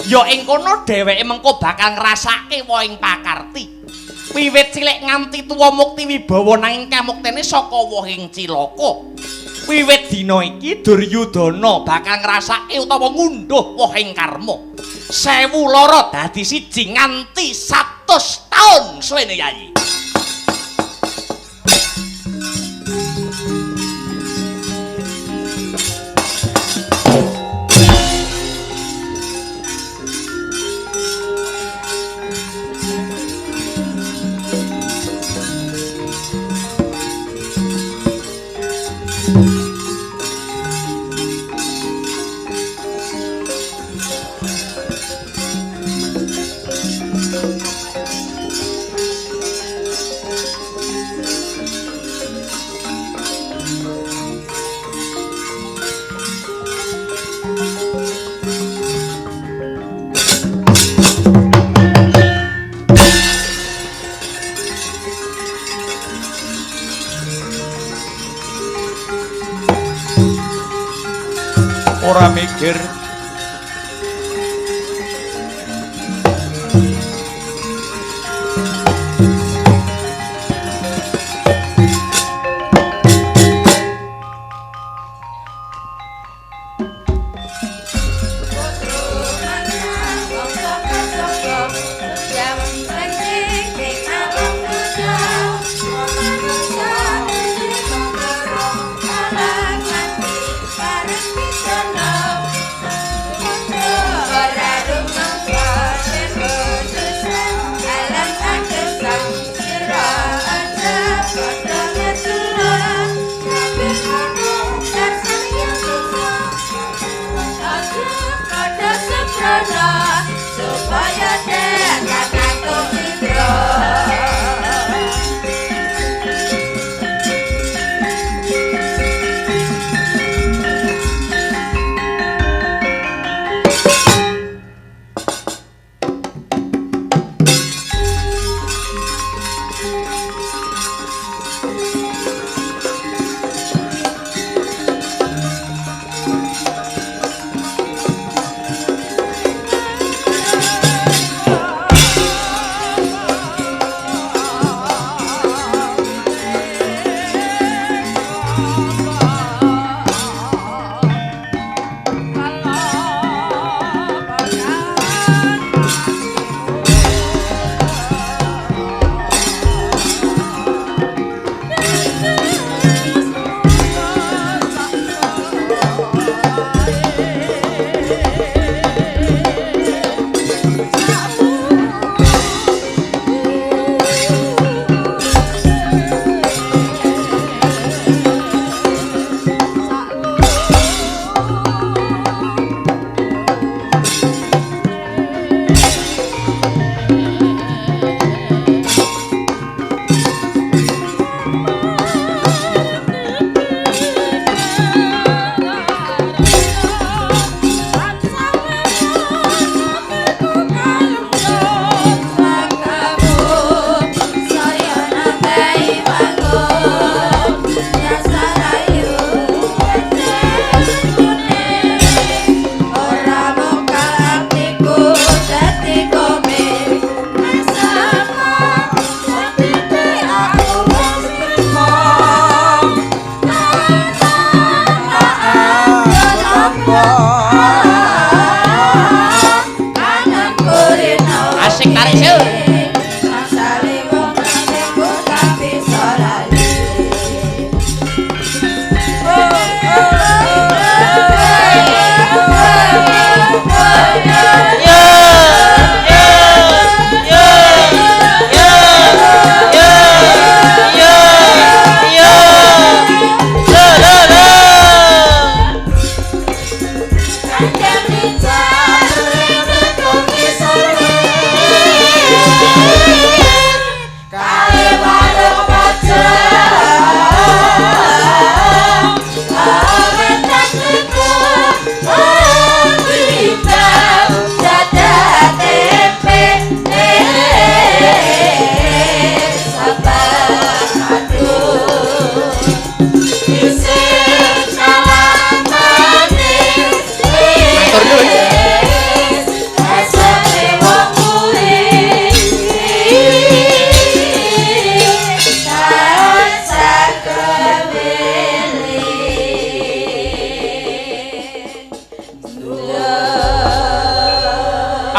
S1: Ya ing kono dheweke mengko bakal ngrasake woing pakarti. Wiwit cilik nganti tuwa mukti wibawa nanging kamuktene saka wohing cilaka. Wiwit dina iki Duryudana bakal ngrasake utawa ngunduh wohing karma. 1000 lara dadi siji nganti 100 taun suwene Yayi.
S2: Ora mikir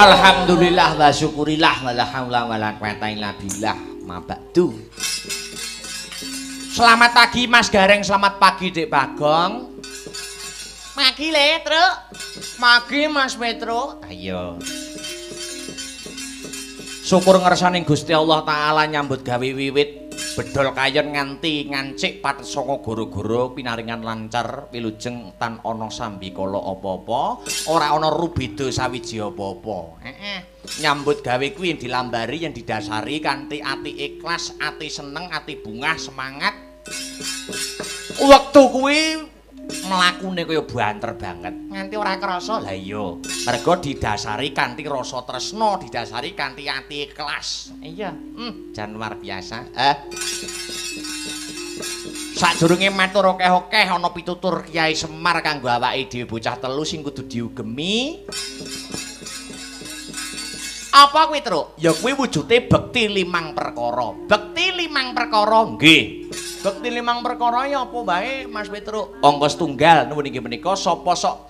S1: Alhamdulillah wa syukurillah wala haula wala quwata illa billah. Mabadu. Selamat pagi Mas Gareng, selamat pagi Dek Bagong. Pagi Le, Truk. Pagi Mas Petro. Ayo. Syukur ngersaning Gusti Allah taala nyambut gawe wiwit bedol kayon nganti ngancik patet saka goro-goro pinaringan lancar wilujeng tan ana sambikala apa-apa ora ana rubeda sawiji apa-apa. Nyambut gawe kuwi dilambari yang didasari kanthi ati ikhlas, ati seneng, ati bungah, semangat. Wektu kuwi mlakune kaya banter banget nganti ora krasa. Lah iya, mergo didasari kanthi rasa tresna, didasari kanthi ati ikhlas. Iya, jan luar biasa. Sadurunge matur akeh-akeh ana pitutur Kyai Semar kanggo awake dhewe bocah telu sing kudu diugemi. Apa kuwi, Truk? Ya kuwi wujude bekti 5 perkara. Bekti 5 perkara nggih. Bekti 5 perkara ya apa bae Mas Petruk? Angka setunggal nuwun inggih menika sapa sok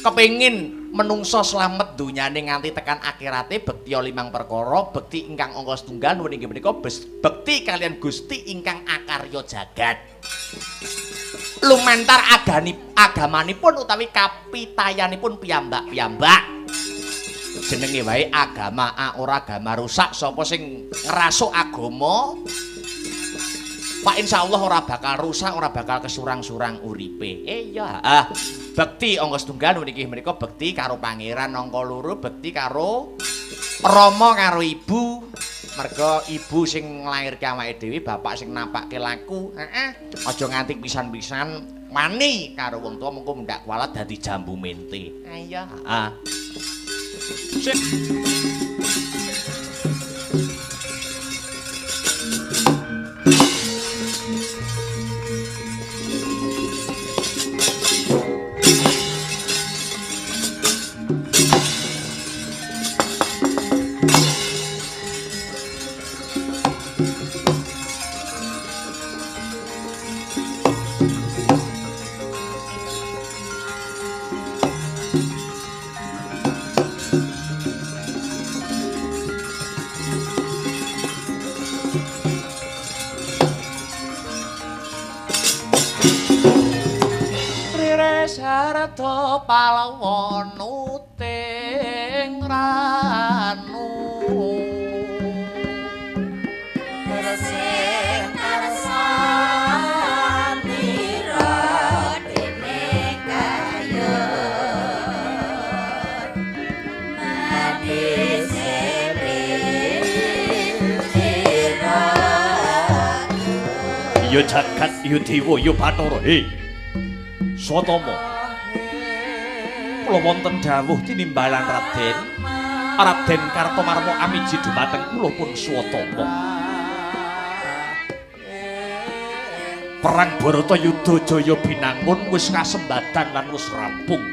S1: kepengin menungso slamet dunyane nganti tekan akhirate bekti 5 perkara, bekti ingkang angka setunggal nuwun inggih menika bekti kalian Gusti ingkang akarya jagat. Lumantar agamanipun utawi kapitayanipun piyambak-piyambak. Jenenge wae agama ora agama rusak, sapa sing ngrasuk agama Pak insyaallah ora bakal rusak, ora bakal kesurang-surang uripe. Iya. Bekti angka setunggal niki menika bekti karo pangeran, angka loro bekti karo Rama karo ibu. Merga ibu sing nglairke awake dhewe, bapak sing nampake laku. Aja nganti pisan-pisan wani karo wong tuwa mengko ndak kualat dadi jambu mente. Iya. Sik. Sarta palawon uting ranu
S4: sing karsani dene kaya manis
S3: ya jagat ya dewa ya bathara Swatama kula wonten dawuh tinimbalan Raden Kartomarma amiji dumateng kula pun Swatama. Perang Baratayuda Jaya binangun wis kasembadan lan wis rampung.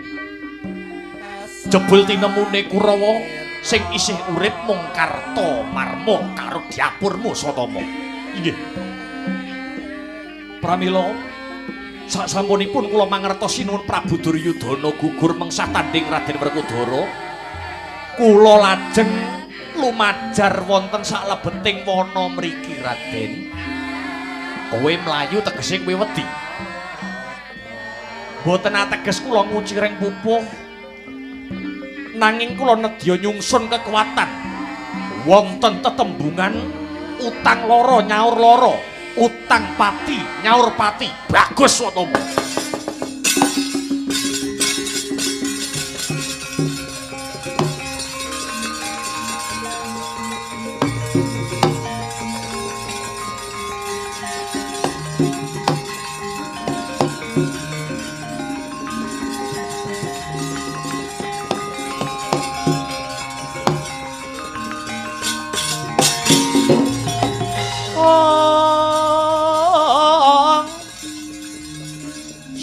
S3: Jebul tinemune Kurawa sing isih urip mung Kartomarma karo diapurmu Swatama. Inggih. Pramila sasampunipun kula mangertosi nuwun Prabu Duryudana gugur mengsah tanding Raden Werkudara, kula lajeng lumajar wonten saklebeting wana mriki Raden. Kowe mlayu tegese kowe wedi. Boten ateges kula nguciring pupuh, nanging kula nedya nyungsun kekuatan. Wonten tetembungan utang loro nyaur loro. Utang pati, nyaur pati, bagus Swatama.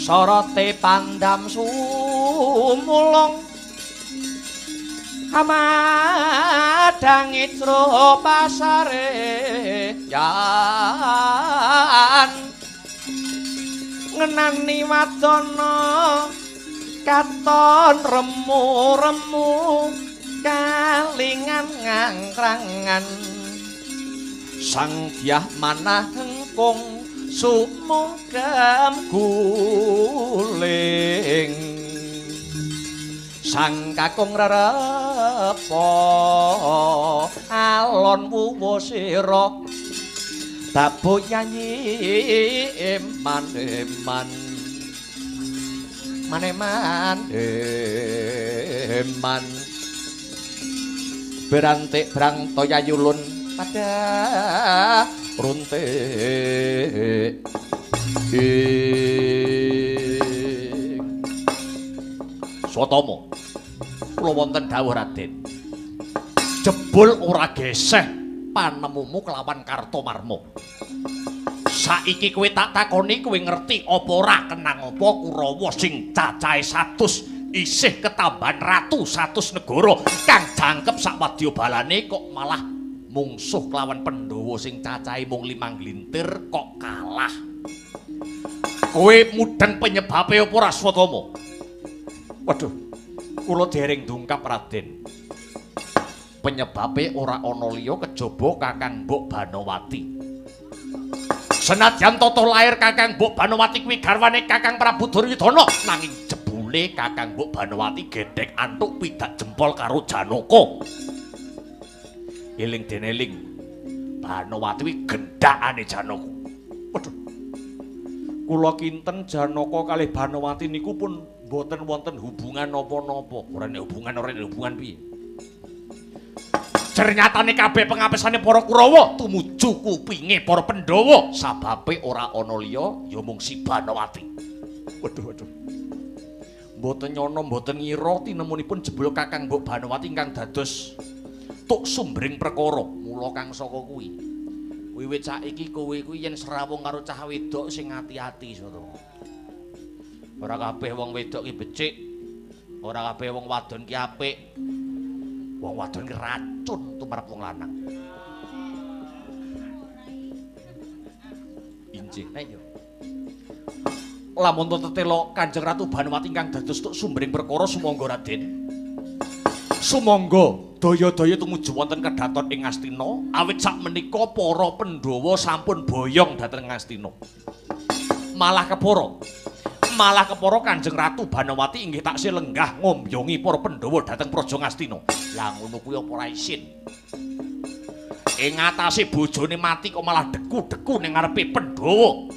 S1: Sorote pandam sumulong amadang icro pasare yan ngenani wadana katon remu-remu kalingan ngangkrangan sang dyah manah engkung sumugam guling sang kakung rerepa alon wuwu sira tabuh nyanyi eman-eman maneman eman berantik brang toya yulun pada runtik Swatama kula wonten dawuh Raden jebul ora geseh panemumu kelawan Kartomarma saiki kowe tak takoni kowe ngerti apa ora kenang apa Kurawa sing cacahe 100 isih ketambahan ratu 100 negara kang jangkep sak wadyabalane kok malah mungsuh kelawan Pandhawa sing cacahe mung 5 glintir kok kalah kowe mudheng penyebabe apa ora Swatama waduh kula dereng dungkap Raden penyebabe ora ana liya kejaba Kakang Mbok Banowati senadyan tata lair Kakang Mbok Banowati kuwi garwane Kakang Prabu Duryudana nanging jebule Kakang Mbok Banowati gedhek antuk pidak jempol karo Janaka eling deneling Banowati kuwi gendhakane Janaka waduh kula kinten Janaka kalih Banowati niku pun boten wonten hubungan napa-napa ora hubungan piye Ternyatane kabeh pengapesane para Kurawa tumuju kupinge para Pandhawa sababe ora ana liya ya mung si Banowati. Waduh. Mboten nyono mboten ngira tinemunipun jebul Kakang Mbok Banowati ingkang dados tuk sumbring perkara. Mula kang saka kuwi. Wiwit saiki kowe kuwi yen serawung karo cah wedok sing ati-ati soto. Ora kabeh wong wedok ki becik. Ora kabeh wong wadon ki apik. Wong wadon ki racun tumrap wong lanang. Injih, ayo. Lamun tetelo Kanjeng Ratu Banowati ingkang dados tuk sumbering perkara sumangga Raden. Sumangga daya-daya tumuju wonten kedhaton ing Astina, awit sak menika para Pandhawa sampun boyong dhateng Astina. Malah kepara Kanjeng Ratu Banowati inggih taksih lenggah ngombyongi para Pandhawa dhateng Praja Ngastina. Lah ngono kuwi apa ora isin? Ing atase bojone mati kok malah deku-deku ning ngarepe Pandhawa.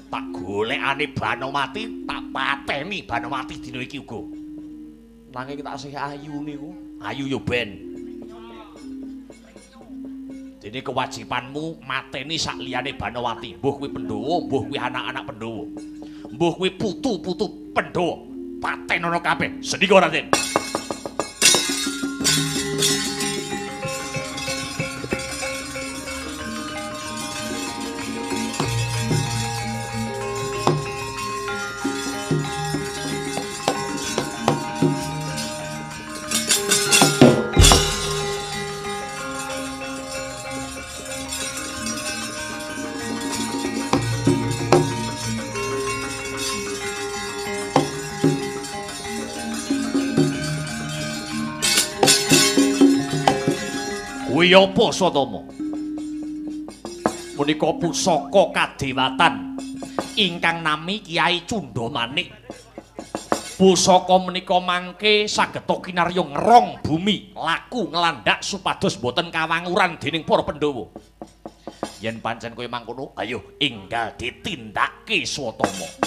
S1: Tak golekane Banowati, tak pateni Banowati dina iki uga. Nanging taksih ayu niku, ayu yo ben. Dene kewajibanmu mateni sak liyane Banowati, mbuh kuwi Pandhawa, mbuh kuwi anak-anak Pandhawa. Mbuh kuwi putu-putu Pandhawa, patenono kabeh. Sendika Raden. Kuwi apa Swatama? Punika pusaka kadewatan ingkang nami Kyai Cundamanik. Pusaka menika mangke sageta kinarya ngerong bumi, laku nglandhak supados boten kawanguran dening para Pandhawa. Yen pancen kowe mangkono, ayo enggal ditindakake Swatama.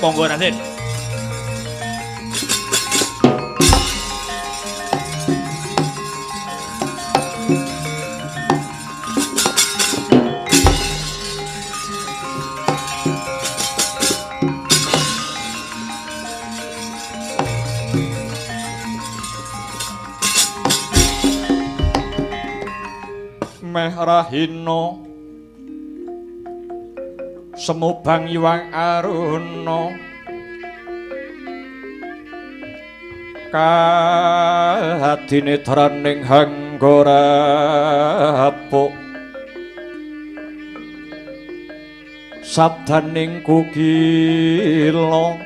S3: Monggo Raden.
S2: Meh rahina semubang iwang aruna kadine traning hanggorapuk sabdaning kukila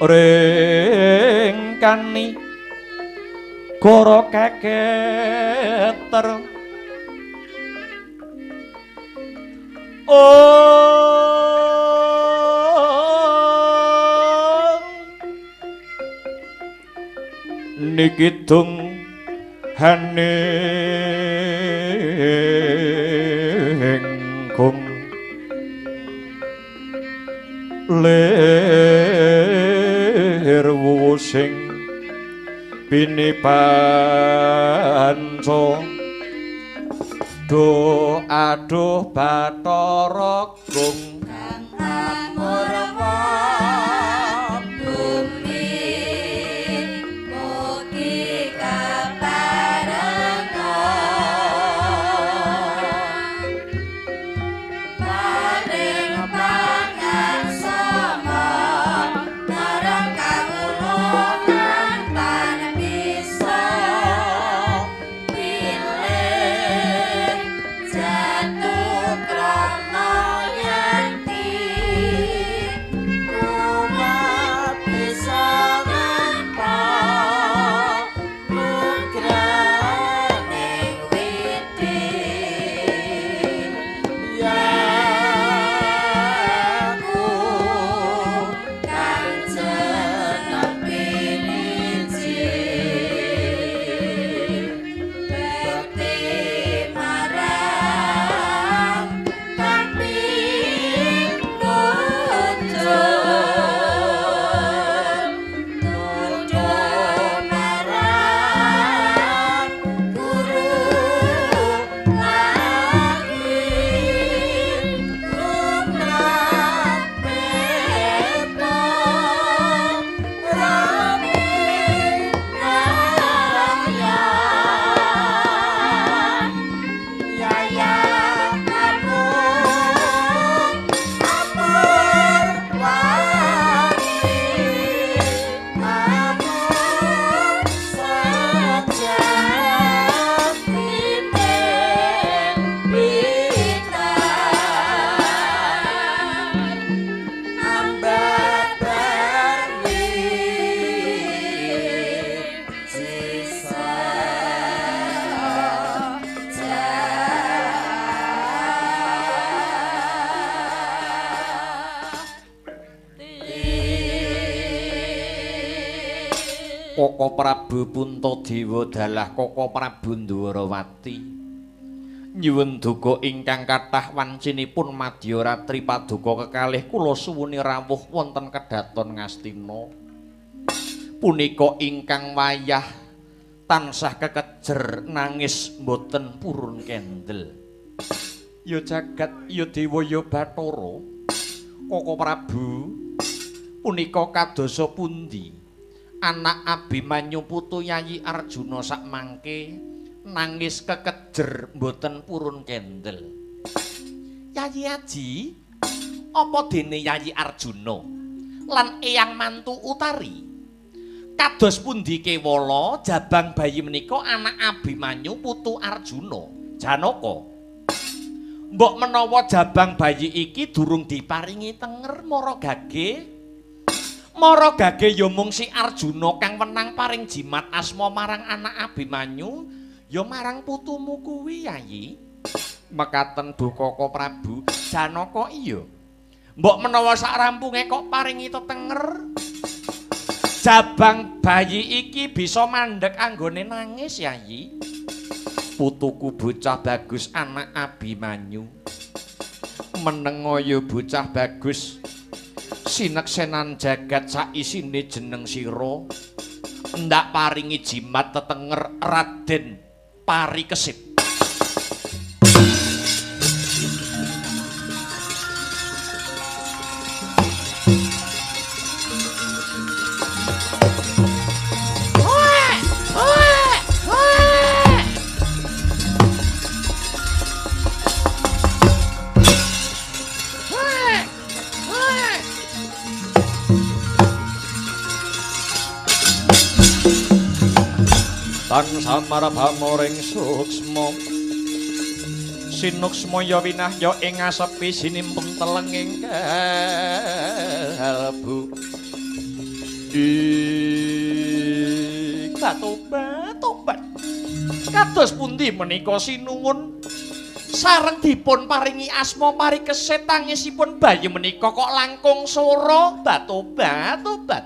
S2: ringkani goro keketer niki dung haningkung lir wusing pinipanca do aduh Bathara Gung
S4: kang amurwa bumi mugi kaparenga paring pangan sama marang kawula mantan bisa pilih jatuh krana yanti umat bisa nganpa nugraning witi yaku kang jeneng piniji bekti marang kang nuju marang guru langit lumrah pepo rame raya yaya kamu amur wangi amur saja pimpin bitan ambat berwi sisa
S3: Koko Prabu Puntadewa dalah Koko Prabu Ndwarawati nyuwun duka ingkang kathah wancinipun Madya Ratri paduka kekalih kula suwuni rawuh wonten kedaton Ngastina punika ingkang wayah tansah kekejer nangis mboten purun kendel ya jagat ya dewa ya Bathara Koko Prabu punika kadosa pundi anak Abimanyu putu Yayi Arjuna sak mangke nangis kekejer mboten purun kendel. Yayi Aji, apa dene Yayi Arjuna lan eyang mantu Utari? Kados pundi kewala jabang bayi menika anak Abimanyu putu Arjuna, Janaka? Mbok menawa jabang bayi iki durung diparingi tenger mara gage Mara gage ya mung si Arjuna kang wenang paring jimat asma marang anak Abimanyu ya marang putumu kuwi Yayi. Mekaten Koko Prabu, Janaka iya. Mbok menawa sak rampunge kok paringi tetenger. Jabang bayi iki bisa mandhek anggone nangis Yayi. Putuku bocah bagus anak Abimanyu.
S1: menengoyo bocah bagus sineksenan jagat saisine jeneng sira ndak paringi jimat tetenger Raden Parikesit.
S2: Tan samara pamoring suksma sinuksmaya winahya ing asepi sinimpun telenging kalbu
S1: Tobat. Kados pundi menika sinuwun sareng dipun paringi asma Parikesit tangisipun bayi menika kok langkung sora tobat.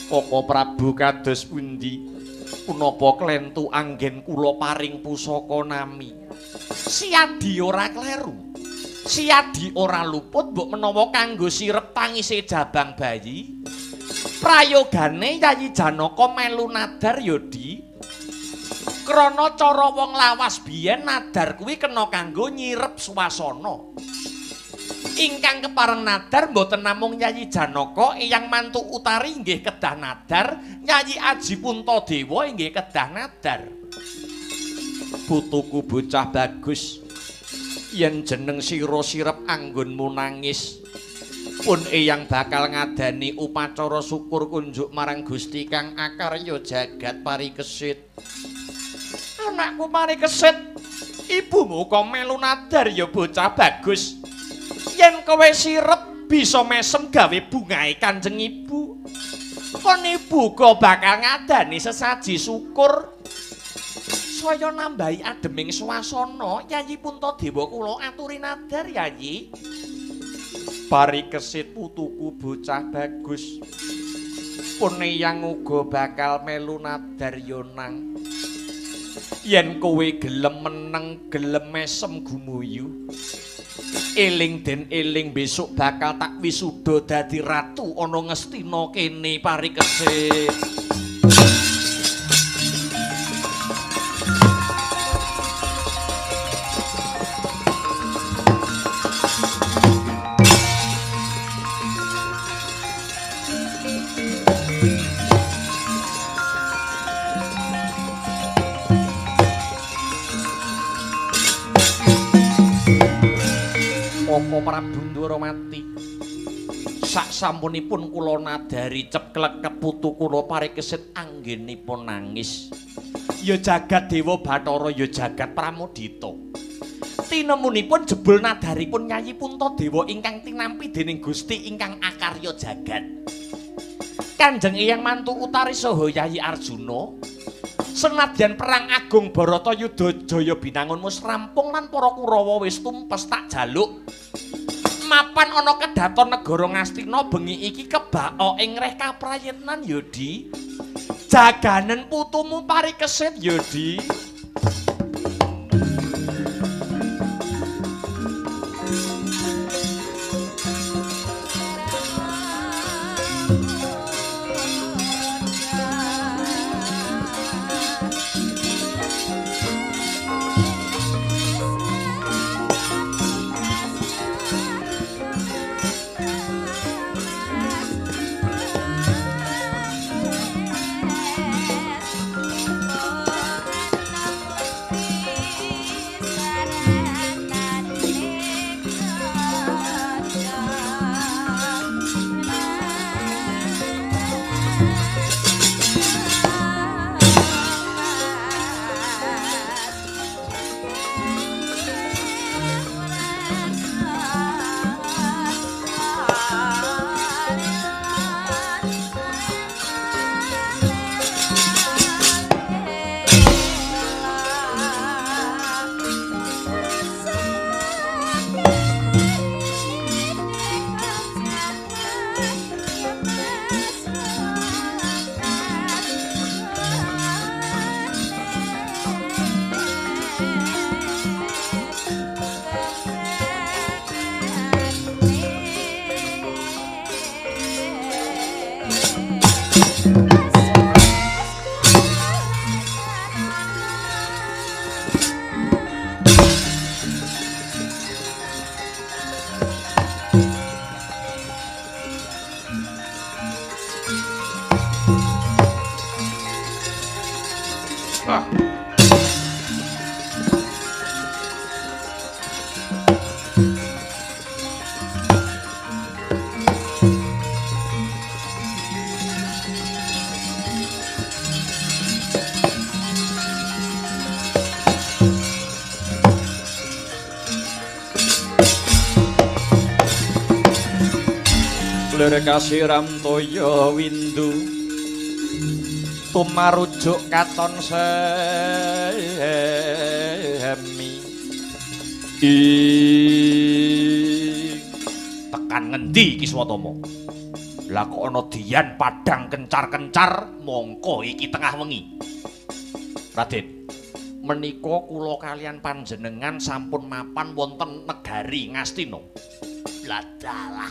S2: Apa Prabu kados pundi punapa klentu anggen kula paring pusaka nami
S1: Siadi ora kleru. Siadi ora luput mbok menawa kanggo sirep tangise jabang bayi. Prayogane Yayi Janaka melu nadar Yodi. Krana cara wong lawas biyen nadar kuwi kena kanggo nyirep swasana. Ingkang kepareng nadar mboten namung Yayi Janaka, Eyang mantu utari inggih kedah nadar, Yayi Aji Puntadewa inggih kedah nadar.
S2: putuku bocah bagus yen jeneng sira sirep anggonmu nangis pun eyang bakal ngadani upacara syukur kunjuk marang Gusti Kang Akarya Jagat Parikesit.
S1: Anakku Parikesit, ibumu kok melu nadar ya bocah bagus. Yen kowe sirep bisa mesem gawe bungahe Kanjeng Ibu. Kon ibu kok bakal ngadani sesaji syukur. Saya nambahi ademing swasana, Yayi Puntadewa kula aturi nadar, Yayi.
S2: Parikesit putuku bocah bagus. Pun eyang uga bakal melu nadar ya nang. Yen kowe gelem meneng, gelem mesem gumuyu. Eling den eling besok bakal tak wisuda dadi ratu ana Ngastina kene Parikesit.
S1: Apa Prabu Ndwaramati sak sampunipun kula nadari ceklek putu kula Parikesit anggenipun nangis ya jagat Dewa Bathara ya jagat Pramudita tinemunipun jebul nadaripun Yayi Puntadewa ingkang tinampi dening Gusti ingkang akarya jagat Kanjeng Eyang mantu utari saha Yayi Arjuna senadyan perang agung Baratayuda Jaya binangun wis rampung lan para Kurawa wis tumpes tak jaluk mapan ana kedaton negara Ngastina bengi iki kebaka ing reh kaprayitnan Yodi jaganen putumu Parikesit Yodi.
S2: Lir kasiram toya windu tumarujuk katon semi
S3: tekan ngendi iki Swatama? Lah kok ana diyan padang kencar-kencar mongko iki tengah wengi. Raden, menika kula kalian panjenengan sampun mapan wonten negari Ngastina. Lah dalah.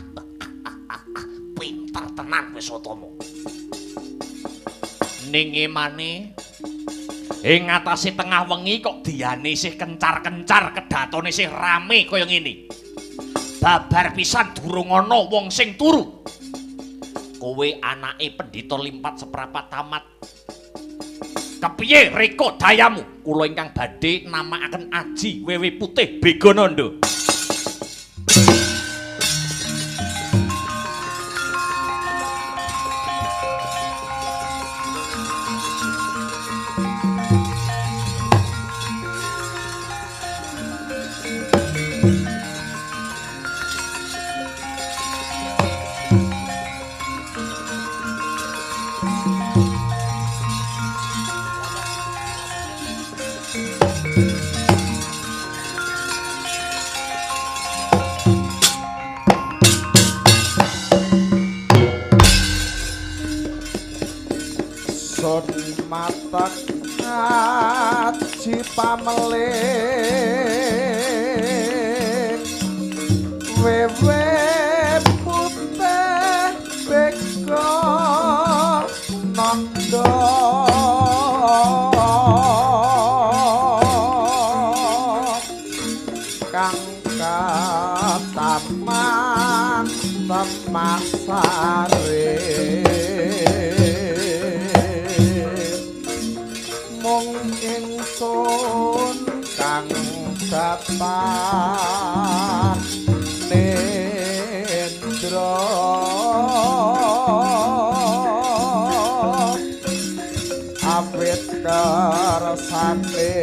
S3: Pinter tenan kowe Swatama. Ning emane ing ngatasé tengah wengi kok diyane isih kencar-kencar, kedatone isih rame kaya ngene. Babar pisan durung ana wong sing turu. Kowe anake Pendhita Limpat seprapat tamat. Kepiye reka dayamu? Kula ingkang badhe namakaken Aji Wewe Putih Begonanda.
S2: matak aji pameling wewe putih beko nanda kang kataman temasare ingsun kang dapat nendra awit kersane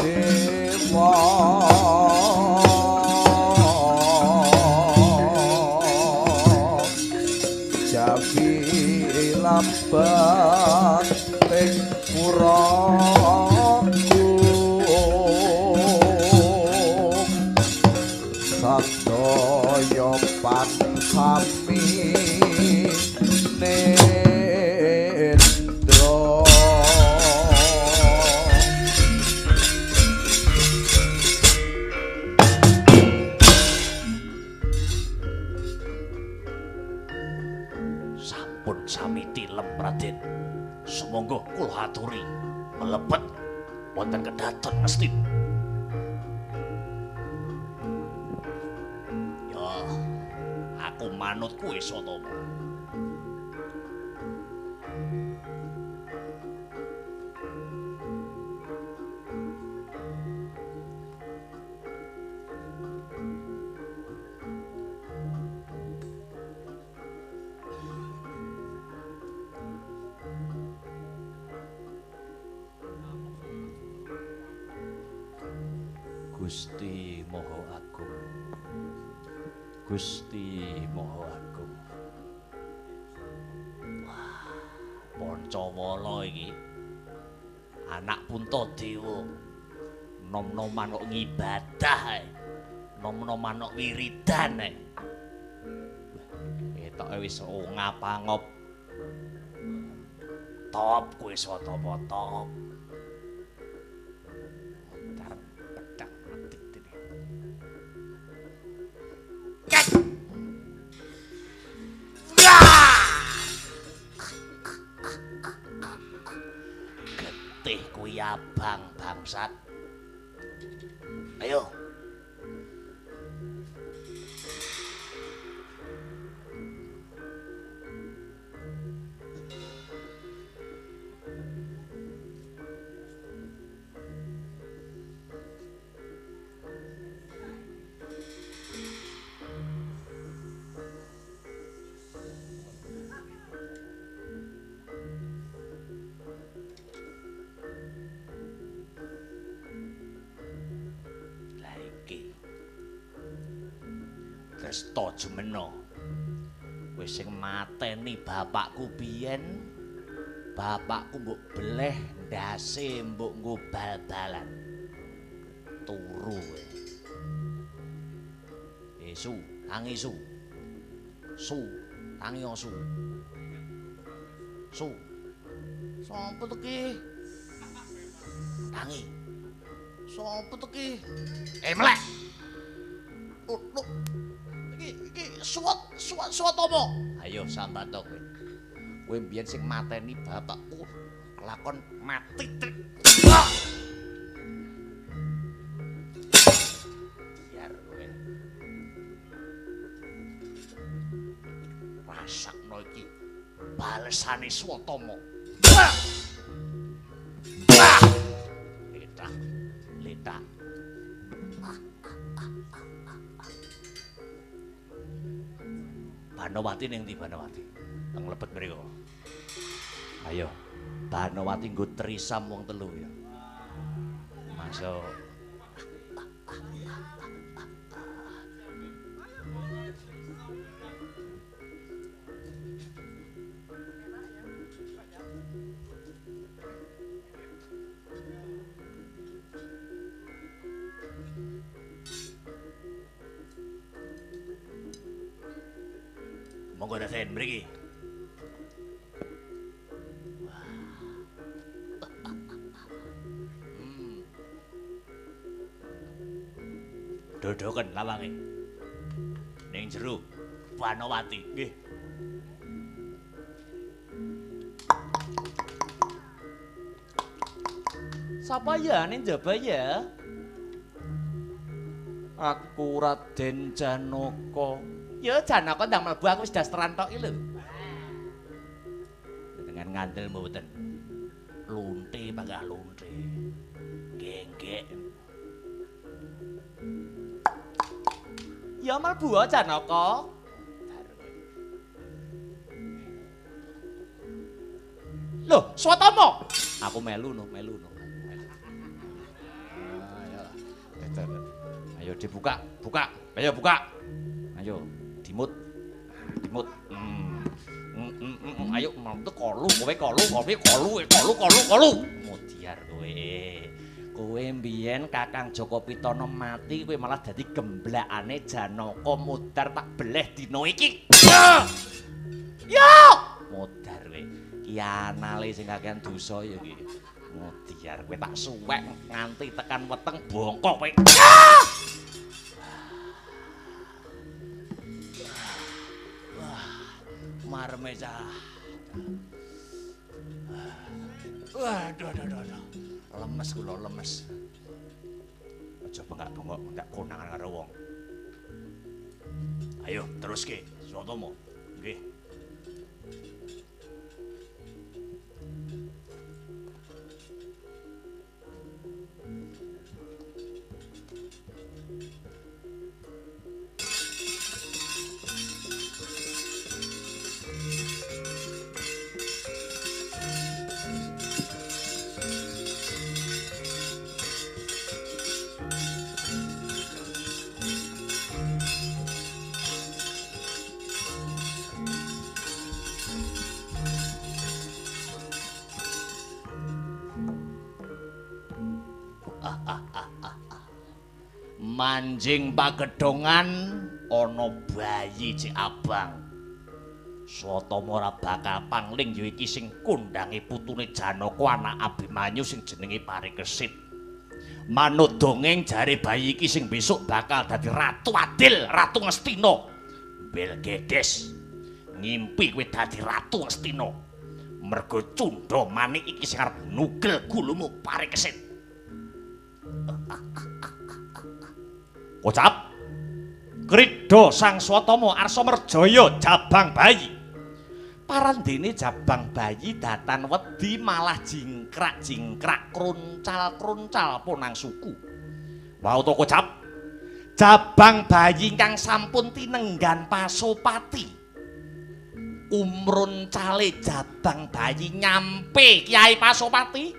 S2: dewa jabi lambat ing pura sadaya pansami nendra
S3: sampun sami tilem Raden. Sumangga kula aturi mlebet wonten kedaton mesti. Ya, aku manut kowe Swatama. Gusti Maha Agung, Gusti Maha Agung. Wah, Pancawala iki anak Puntadewa, nom-noman kok ngibadah ae, nom-noman kok wiridan ae. Ketoke wis ngapa-ngop. Top kowe Swatama top.
S1: kari abang bangsat. Ayo. Tresna Jumena wis sing mateni bapakku biyen. Bapakku mbok beleh ndase mbok nggo bal-balan. Turu kowe. Su, tangi su. Su, tangi su. Su. Sopo to ki? Tangi. Sopo to ki? Melek. Lho. Iki suwat apa? Ayo sambato kowe. Kowe mbiyen sing mateni bapakku lakon mati trik. Biar kowe. Rasakno iki balesane Swatama. Letak. Banowati ning ndi Banowati? Teng lebet mriko. Ayo, Banowati nggo trisam wong telu ya. Masuk. Monggo Raden mriki. Dodoken lawange. Ning jero Banowati, nggih. Sapa ya ning njaba ya? Aku Raden Janaka. Ya Janaka ndang mlebu aku wis dasteran tok iki lho. Dengan ngandel mboten. Lunte panggah lunte. Genggek. Ya mlebu Janaka. Loh, Swatama. Aku melu no. Ayo dibuka, buka. Ayo buka. Ayo. Dimut. Ayo mantu kolu, kolu. Mudiar kowe. Kowe mbiyen Kakang Joko Pitana mati, kowe malah dadi gemblakane Janaka Mudar tak beleh dina iki. Yo! Mudar kowe. Ki anale sing kakean dosa ya iki. Mudiar kowe tak suwek nganti tekan weteng bongkok kowe. Marmeza. Waduh. Lemes kula, lemes. Aja bengak-bengok, ndak konangan karo wong. Ayo, teruske, Swatama. Nggih. Manjing pagedhongan ana bayi cek abang. Swatama ora bakal pangling ya iki sing kondhange putune Janaka anak Abimanyu sing jenenge Parikesit. Manut dongeng jare bayi iki sing besok bakal dadi Ratu Adil, Ratu Ngastina. Belgedes ngimpi kowe dadi Ratu Ngastina. Mergo Cundha Manik iki sing arep nugel gulumu Parikesit.
S3: Kocap Krida Sang Swatama Arsa Merjaya jabang bayi.
S1: Parandene jabang bayi datan wedi malah jingkrak-jingkrak kruncal-kruncal ponang suku.
S3: Wau to Kocap,
S1: Jabang bayi ingkang sampun tinenggan Pasopati. Umrun cale jabang bayi nyampe Kyai Pasopati.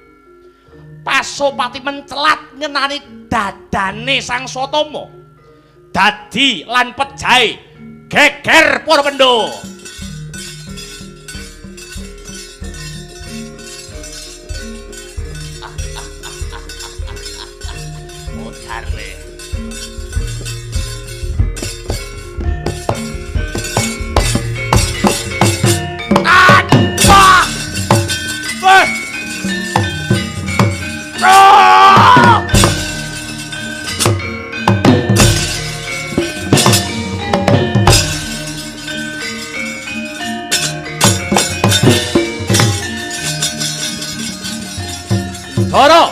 S1: Pasopati mencelat ngenani dadane Sang Swatama. Dadi lan pejahe geger para pendho. Modarle. Apa? Weh. Oh!
S3: Dara.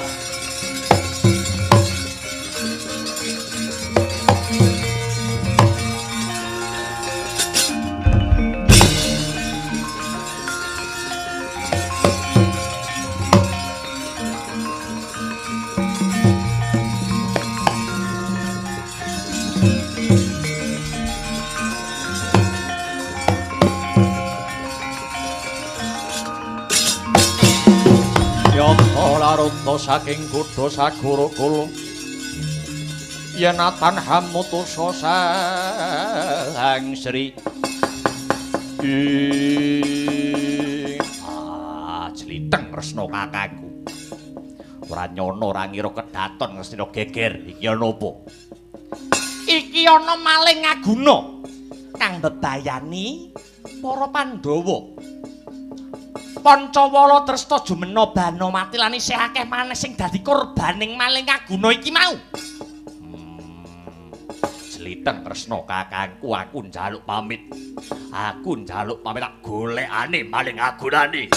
S3: Yata larutta saking kutha Sagara-Kala yen atan hamutusa Sang Sri
S1: Jlitheng Kresna kakangku. Ora nyono ora ngira kedaton Ngastina geger. Iki ana apa? Iki ana maling ngaguna kang bebayani para Pandhawa. Pancawala Dresta Jumena Banamati lan isih akeh maneh sing dadi korbaning maling ngaguna iki mau. Jlitheng Kresna kakangku, aku njaluk pamit. Aku njaluk pamit tak golekane maling agunane.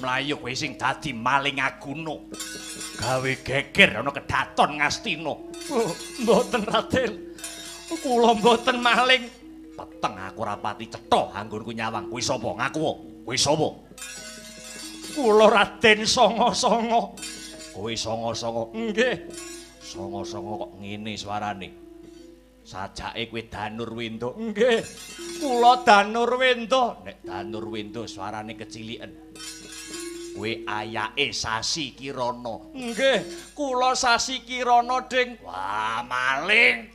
S1: Mlayu kowe sing dadi maling aguna. Gawe geger ana kedaton Ngastina.
S3: mboten Raden. Kula mboten maling.
S1: Peteng aku ora pati cetha anggonku nyawang. Kuwi sapa? Ngaku. Kuwi sapa?
S3: Kula Raden Sanga-Sanga.
S1: Kowe Sanga-Sanga.
S3: Nggih.
S1: Sanga-Sanga kok ngene suarane. Sajake kowe Danurwenda.
S3: Nggih. Kula Danurwenda.
S1: Nek Danurwenda suarane keciliken. Kowe ayake Sasi Kirana.
S3: Nggih, kula Sasi Kirana, Ding.
S1: Wah, maling.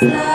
S4: Selamat